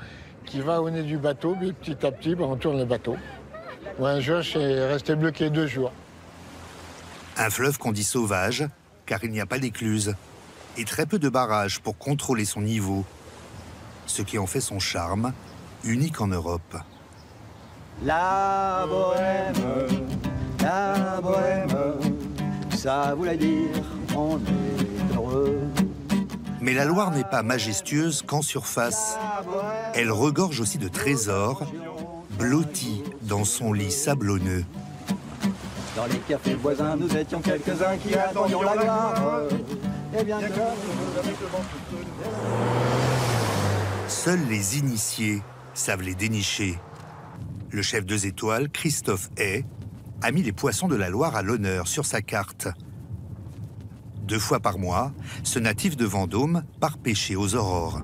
qui va au nez du bateau, puis petit à petit, on tourne le bateau. Moi, un jour, je suis resté bloqué 2 jours. Un fleuve qu'on dit sauvage, car il n'y a pas d'écluse, et très peu de barrages pour contrôler son niveau, ce qui en fait son charme, unique en Europe. La bohème, ça voulait dire on est heureux. Mais la Loire n'est pas majestueuse qu'en surface. Elle regorge aussi de trésors, blottis dans son lit sablonneux. Dans les cafés voisins, nous étions quelques-uns qui attendions la gloire. Et bien que... Seuls les initiés savent les dénicher. Le chef 2 étoiles, Christophe Hay, a mis les poissons de la Loire à l'honneur sur sa carte. 2 fois par mois, ce natif de Vendôme part pêcher aux aurores.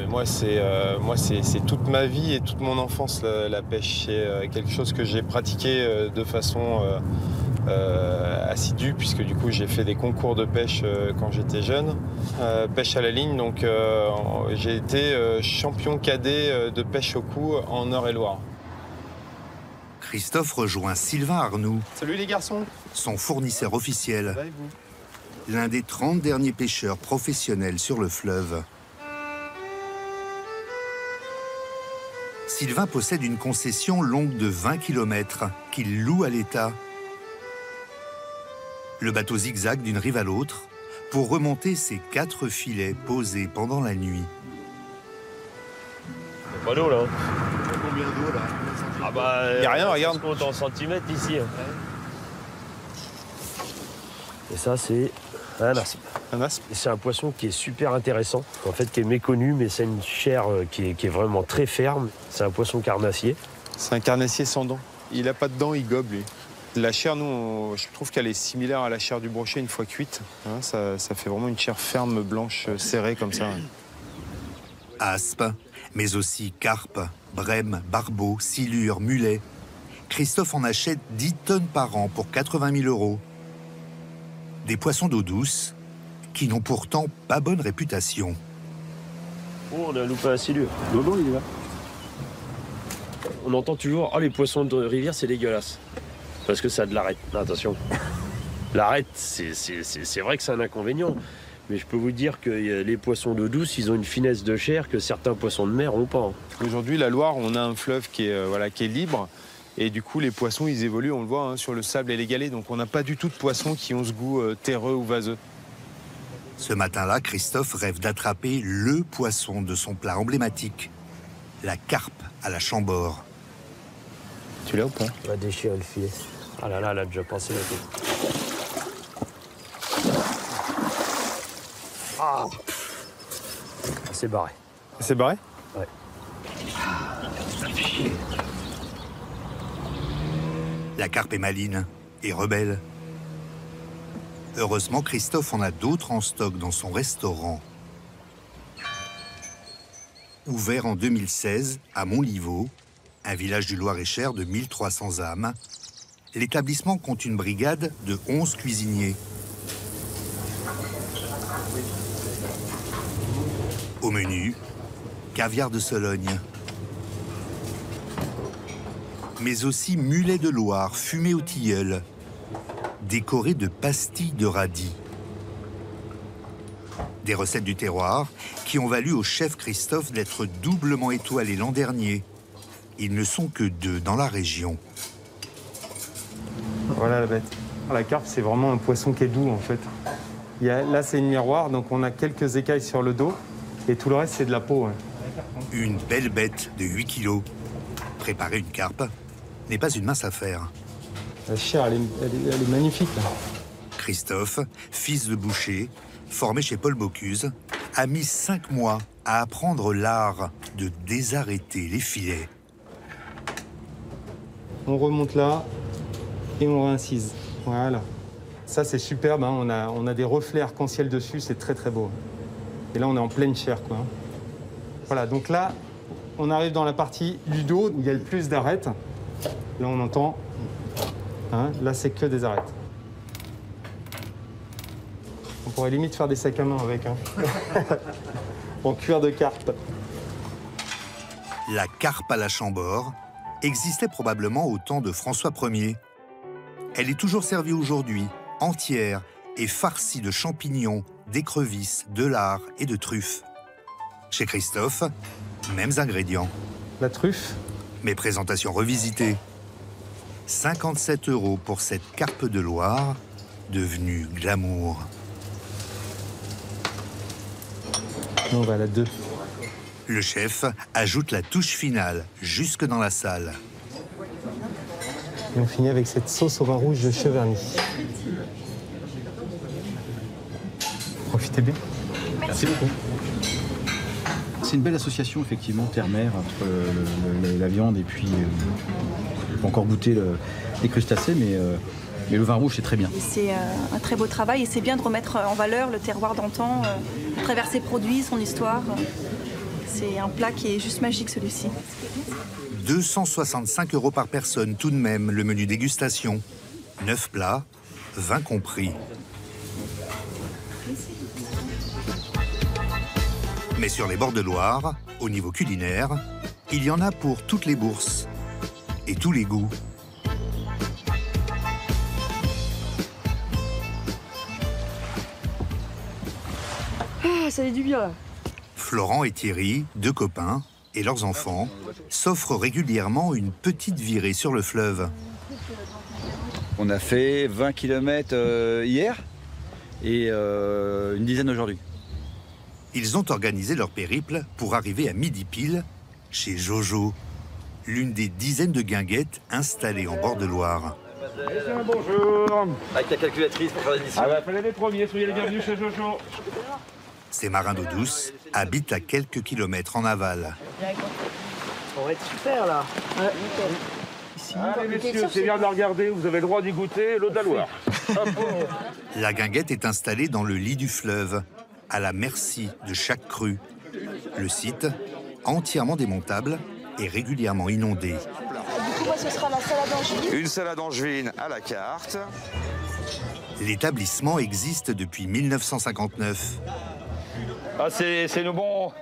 Moi, c'est toute ma vie et toute mon enfance, la pêche. C'est quelque chose que j'ai pratiqué de façon assidue, puisque du coup, j'ai fait des concours de pêche quand j'étais jeune. Pêche à la ligne, donc j'ai été champion cadet de pêche au coup en Eure-et-Loire. Christophe rejoint Sylvain Arnoux. Salut les garçons. Son fournisseur officiel. L'un des 30 derniers pêcheurs professionnels sur le fleuve. Sylvain possède une concession longue de 20 km qu'il loue à l'État. Le bateau zigzague d'une rive à l'autre pour remonter ses 4 filets posés pendant la nuit. Il n'y a pas d'eau là. Combien d'eau là? Ah bah, il n'y a rien, regarde. On compte en centimètres ici. Hein. Et ça, c'est un aspe. Un aspe. C'est un poisson qui est super intéressant, en fait, qui est méconnu, mais c'est une chair qui est vraiment très ferme. C'est un poisson carnassier. C'est un carnassier sans dents. Il n'a pas de dents, il gobe, lui. La chair, nous, je trouve qu'elle est similaire à la chair du brochet une fois cuite. Hein, ça fait vraiment une chair ferme, blanche, serrée comme ça. Aspe, mais aussi carpe, brème, barbeau, silure, mulet. Christophe en achète 10 tonnes par an pour 80 000 €. Des poissons d'eau douce qui n'ont pourtant pas bonne réputation. Oh, on a loupé la silure. Non, il est là. On entend toujours « Oh, les poissons de rivière, c'est dégueulasse ». Parce que ça a de l'arête. Attention. L'arête, c'est vrai que c'est un inconvénient. Mais je peux vous dire que les poissons d'eau douce, ils ont une finesse de chair que certains poissons de mer n'ont pas. Aujourd'hui, la Loire, on a un fleuve qui est libre. Et du coup, les poissons, ils évoluent, on le voit, hein, sur le sable et les galets. Donc on n'a pas du tout de poissons qui ont ce goût terreux ou vaseux. Ce matin-là, Christophe rêve d'attraper le poisson de son plat emblématique, la carpe à la Chambord. Tu l'as ou pas? On va déchirer le filet. Ah là là, elle a déjà passé la tête. Ah, c'est barré. C'est barré? Ouais. La carpe est maligne et rebelle. Heureusement, Christophe en a d'autres en stock dans son restaurant. Ouvert en 2016 à Montlivaud, un village du Loir-et-Cher de 1300 âmes, l'établissement compte une brigade de 11 cuisiniers. Au menu, caviar de Sologne, mais aussi mulet de Loire fumé au tilleul, décoré de pastilles de radis. Des recettes du terroir qui ont valu au chef Christophe d'être doublement étoilé l'an dernier. Ils ne sont que 2 dans la région. Voilà la bête. La carpe, c'est vraiment un poisson qui est doux en fait. Là, c'est une miroir, donc on a quelques écailles sur le dos et tout le reste, c'est de la peau. Ouais. Une belle bête de 8 kilos. Préparer une carpe n'est pas une mince affaire. La chair, elle est magnifique. Là. Christophe, fils de boucher, formé chez Paul Bocuse, a mis 5 mois à apprendre l'art de désarrêter les filets. on remonte là et on réincise. Voilà. Ça, c'est superbe, hein. On a des reflets arc-en-ciel dessus, c'est très très beau. Et là, on est en pleine chair, quoi. Voilà, donc là, on arrive dans la partie du dos où il y a le plus d'arêtes. Là, on entend. Hein, là, c'est que des arêtes. On pourrait limite faire des sacs à main avec. Hein. En cuir de carpe. La carpe à la Chambord existait probablement au temps de François Ier. Elle est toujours servie aujourd'hui, entière et farcie de champignons, d'écrevisses, de lard et de truffes. Chez Christophe, mêmes ingrédients. La truffe. Mais présentation revisitée. 57 € pour cette carpe de Loire, devenue glamour. On va à la 2. Le chef ajoute la touche finale, jusque dans la salle. Et on finit avec cette sauce au vin rouge de Cheverny. Profitez bien. Merci beaucoup. C'est une belle association, effectivement, terre-mer, entre la viande et puis... je n'ai pas encore goûté les crustacés, mais le vin rouge, c'est très bien. C'est un très beau travail et c'est bien de remettre en valeur le terroir d'antan, à travers ses produits, son histoire. C'est un plat qui est juste magique, celui-ci. 265 € par personne, tout de même, le menu dégustation. 9 plats, 20 compris. Mais sur les bords de Loire, au niveau culinaire, il y en a pour toutes les bourses et tous les goûts. Ah, ça fait du bien là. Florent et Thierry, deux copains, et leurs enfants, s'offrent régulièrement une petite virée sur le fleuve. On a fait 20 km hier et une dizaine aujourd'hui. Ils ont organisé leur périple pour arriver à midi pile chez Jojo, l'une des dizaines de guinguettes installées en bord de Loire. Bonjour. Avec la calculatrice pour faire l'édition. Ah bah, fallait les premiers, soyez les bienvenus chez Jojo. Ces marins d'eau douce habitent à quelques kilomètres en aval. Ça va être super là. Ouais. Ici, allez messieurs, c'est bien de la regarder, vous avez le droit d'y goûter, l'eau de la Loire. La guinguette est installée dans le lit du fleuve, à la merci de chaque crue. Le site, entièrement démontable, est régulièrement inondé. Du coup, moi, ce sera la salade angevine. Une salade angevine à la carte. L'établissement existe depuis 1959. Ah, c'est le bon...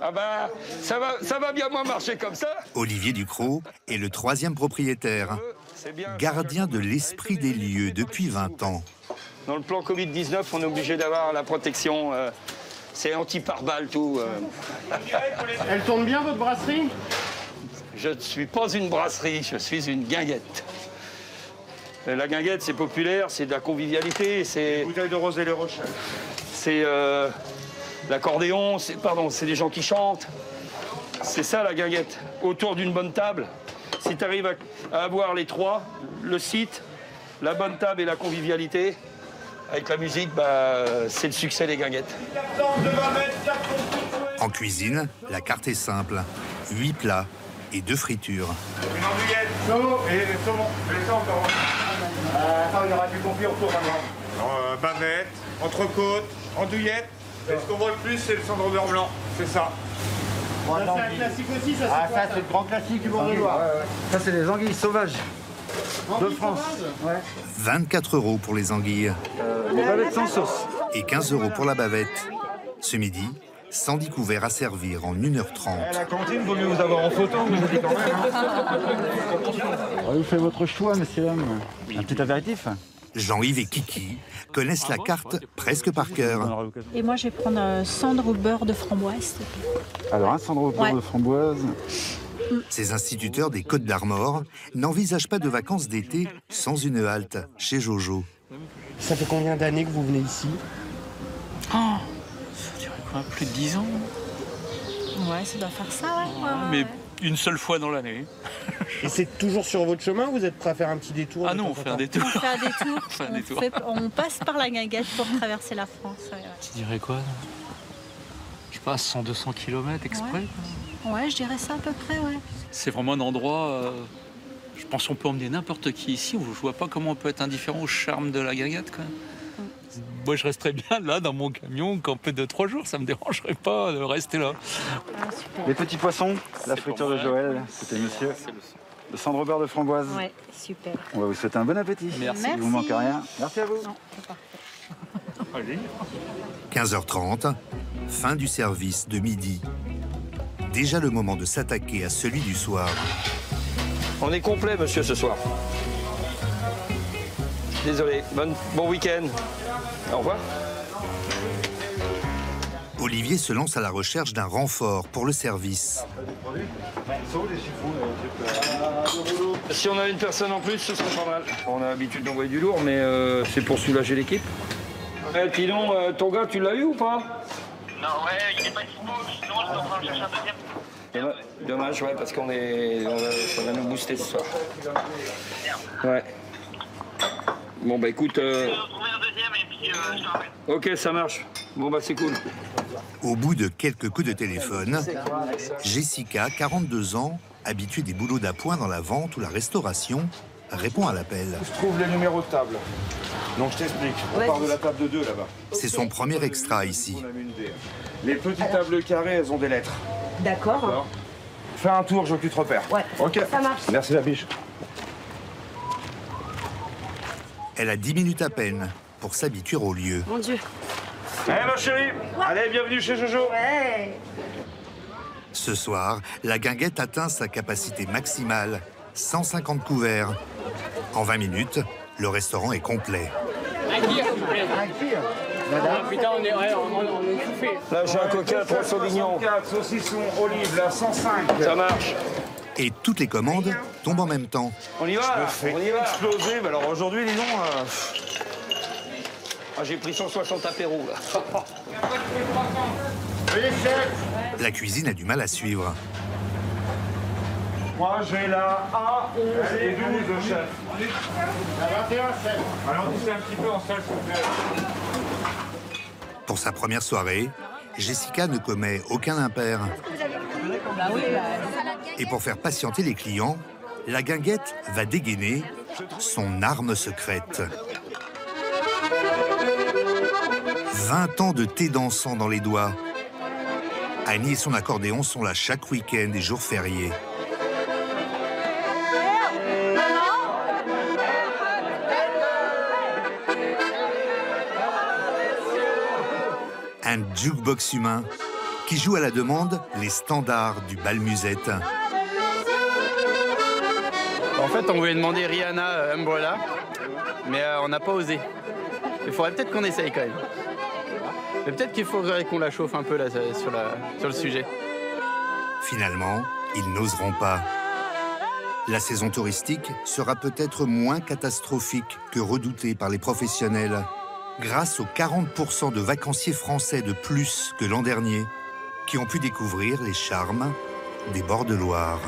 Ah ben, ça va bien moins marcher comme ça. Olivier Ducrot est le troisième propriétaire, gardien de l'esprit des lieux depuis 20 ans. Dans le plan Covid-19, on est obligé d'avoir la protection. C'est anti-pare-balles, tout. Elle tourne bien, votre brasserie? Je ne suis pas une brasserie, je suis une guinguette. La guinguette, c'est populaire, c'est de la convivialité, c'est... Bouteille de rosé Les Rochelle. C'est l'accordéon, c'est des gens qui chantent. C'est ça, la guinguette. Autour d'une bonne table, si tu arrives à avoir les trois, le site, la bonne table et la convivialité, avec la musique, bah, c'est le succès des guinguettes. En cuisine, la carte est simple. 8 plats et 2 fritures. Une andouillette, l'eau et le saumon. Le sang encore. Il y aura du confit autour maintenant. Bavette, entrecôte, andouillette. Et ce qu'on voit le plus, c'est le cendre beurre blanc. C'est ça. Ça, c'est un classique aussi, ça, c'est Ah, quoi, ça, c'est le grand classique du bord de Loire. Ça, c'est les anguilles sauvages de France. Ouais. 24 € pour les anguilles. Les bavettes sans sauce. Et 15 € pour la bavette. Ce midi, 110 couverts à servir en 1h30. La cantine, vaut mieux vous avoir en photo, vous avez quand même. Vous faites votre choix, messieurs dames. Un petit apéritif. Jean-Yves et Kiki connaissent la carte presque par cœur. Et moi, je vais prendre cendre au beurre de framboise. Alors, un cendre au beurre de framboise. Ces instituteurs des Côtes d'Armor n'envisagent pas de vacances d'été sans une halte chez Jojo. Ça fait combien d'années que vous venez ici? Oh, ça dirait quoi, plus de 10 ans. Ouais, ça doit faire ça, ouais. Mais une seule fois dans l'année. Et c'est toujours sur votre chemin ou vous êtes prêt à faire un petit détour? Ah non, on fait un détour. On fait un détour. On passe par la guinguette pour traverser la France. Ouais. Tu dirais quoi? Je passe 100-200 km exprès. Ouais, je dirais ça à peu près, ouais. C'est vraiment un endroit Je pense qu'on peut emmener n'importe qui ici. Je vois pas comment on peut être indifférent au charme de la guinguette, quoi. Moi, je resterais bien là, dans mon camion, camper 2-3 jours. Ça me dérangerait pas de rester là. Les petits poissons, la friture de Joël, c'était monsieur. Le cendre beurre de framboise. Ouais, super. On va vous souhaiter un bon appétit. Merci. Il vous manque rien. Merci à vous. Non, c'est parfait. 15h30, fin du service de midi. Déjà le moment de s'attaquer à celui du soir. On est complet, monsieur, ce soir. Désolé. Bon week-end. Au revoir. Olivier se lance à la recherche d'un renfort pour le service. Si on a une personne en plus, ce serait pas mal. On a l'habitude d'envoyer du lourd, mais c'est pour soulager l'équipe. Sinon, ton gars, tu l'as eu ou pas? Non, ouais, il est pas dispo, sinon je suis en train de chercher un deuxième. Dommage, ouais, parce qu'on est... ça va nous booster ce soir. Ouais. Bon, bah écoute... Ok, ça marche. Bon, bah c'est cool. Au bout de quelques coups de téléphone, Jessica, 42 ans, habituée des boulots d'appoint dans la vente ou la restauration, répond à l'appel. Je trouve les numéros de table. Donc je t'explique. On part de la table de 2 là-bas. C'est son premier extra ici. Les petites tables carrées, elles ont des lettres. D'accord. Fais un tour, je veux que tu te repères. Ouais. Ok. Ça marche. Merci la biche. Elle a 10 minutes à peine pour s'habituer au lieu. Mon Dieu. Eh ma chérie, allez, bienvenue chez Jojo. Ouais. Ce soir, la guinguette atteint sa capacité maximale, 150 couverts. En 20 minutes, le restaurant est complet. Putain, on est chauffé. Là, j'ai un coca, 3 sauvignons. 4 saucissons, olives, là, 105. Ça marche. Et toutes les commandes tombent en même temps. On y va, Je me fais on y va. exploser. Mais alors aujourd'hui, dis donc... Ah, j'ai pris 160 apéros, là. La cuisine a du mal à suivre. Moi, j'ai la A11 et 12, chef. La 21, chef. Ralentissez un petit peu en salle, s'il vous plaît. Pour sa première soirée, Jessica ne commet aucun impair. Et pour faire patienter les clients, la guinguette va dégainer son arme secrète. 20 ans de thé dansant dans les doigts. Annie et son accordéon sont là chaque week-end et jours fériés. Un jukebox humain qui joue à la demande les standards du bal musette. En fait, on voulait demander Rihanna Umbrella, mais on n'a pas osé. Il faudrait peut-être qu'on essaye quand même. Mais peut-être qu'il faudrait qu'on la chauffe un peu là, sur le sujet. Finalement, ils n'oseront pas. La saison touristique sera peut-être moins catastrophique que redoutée par les professionnels, grâce aux 40% de vacanciers français de plus que l'an dernier, qui ont pu découvrir les charmes des bords de Loire.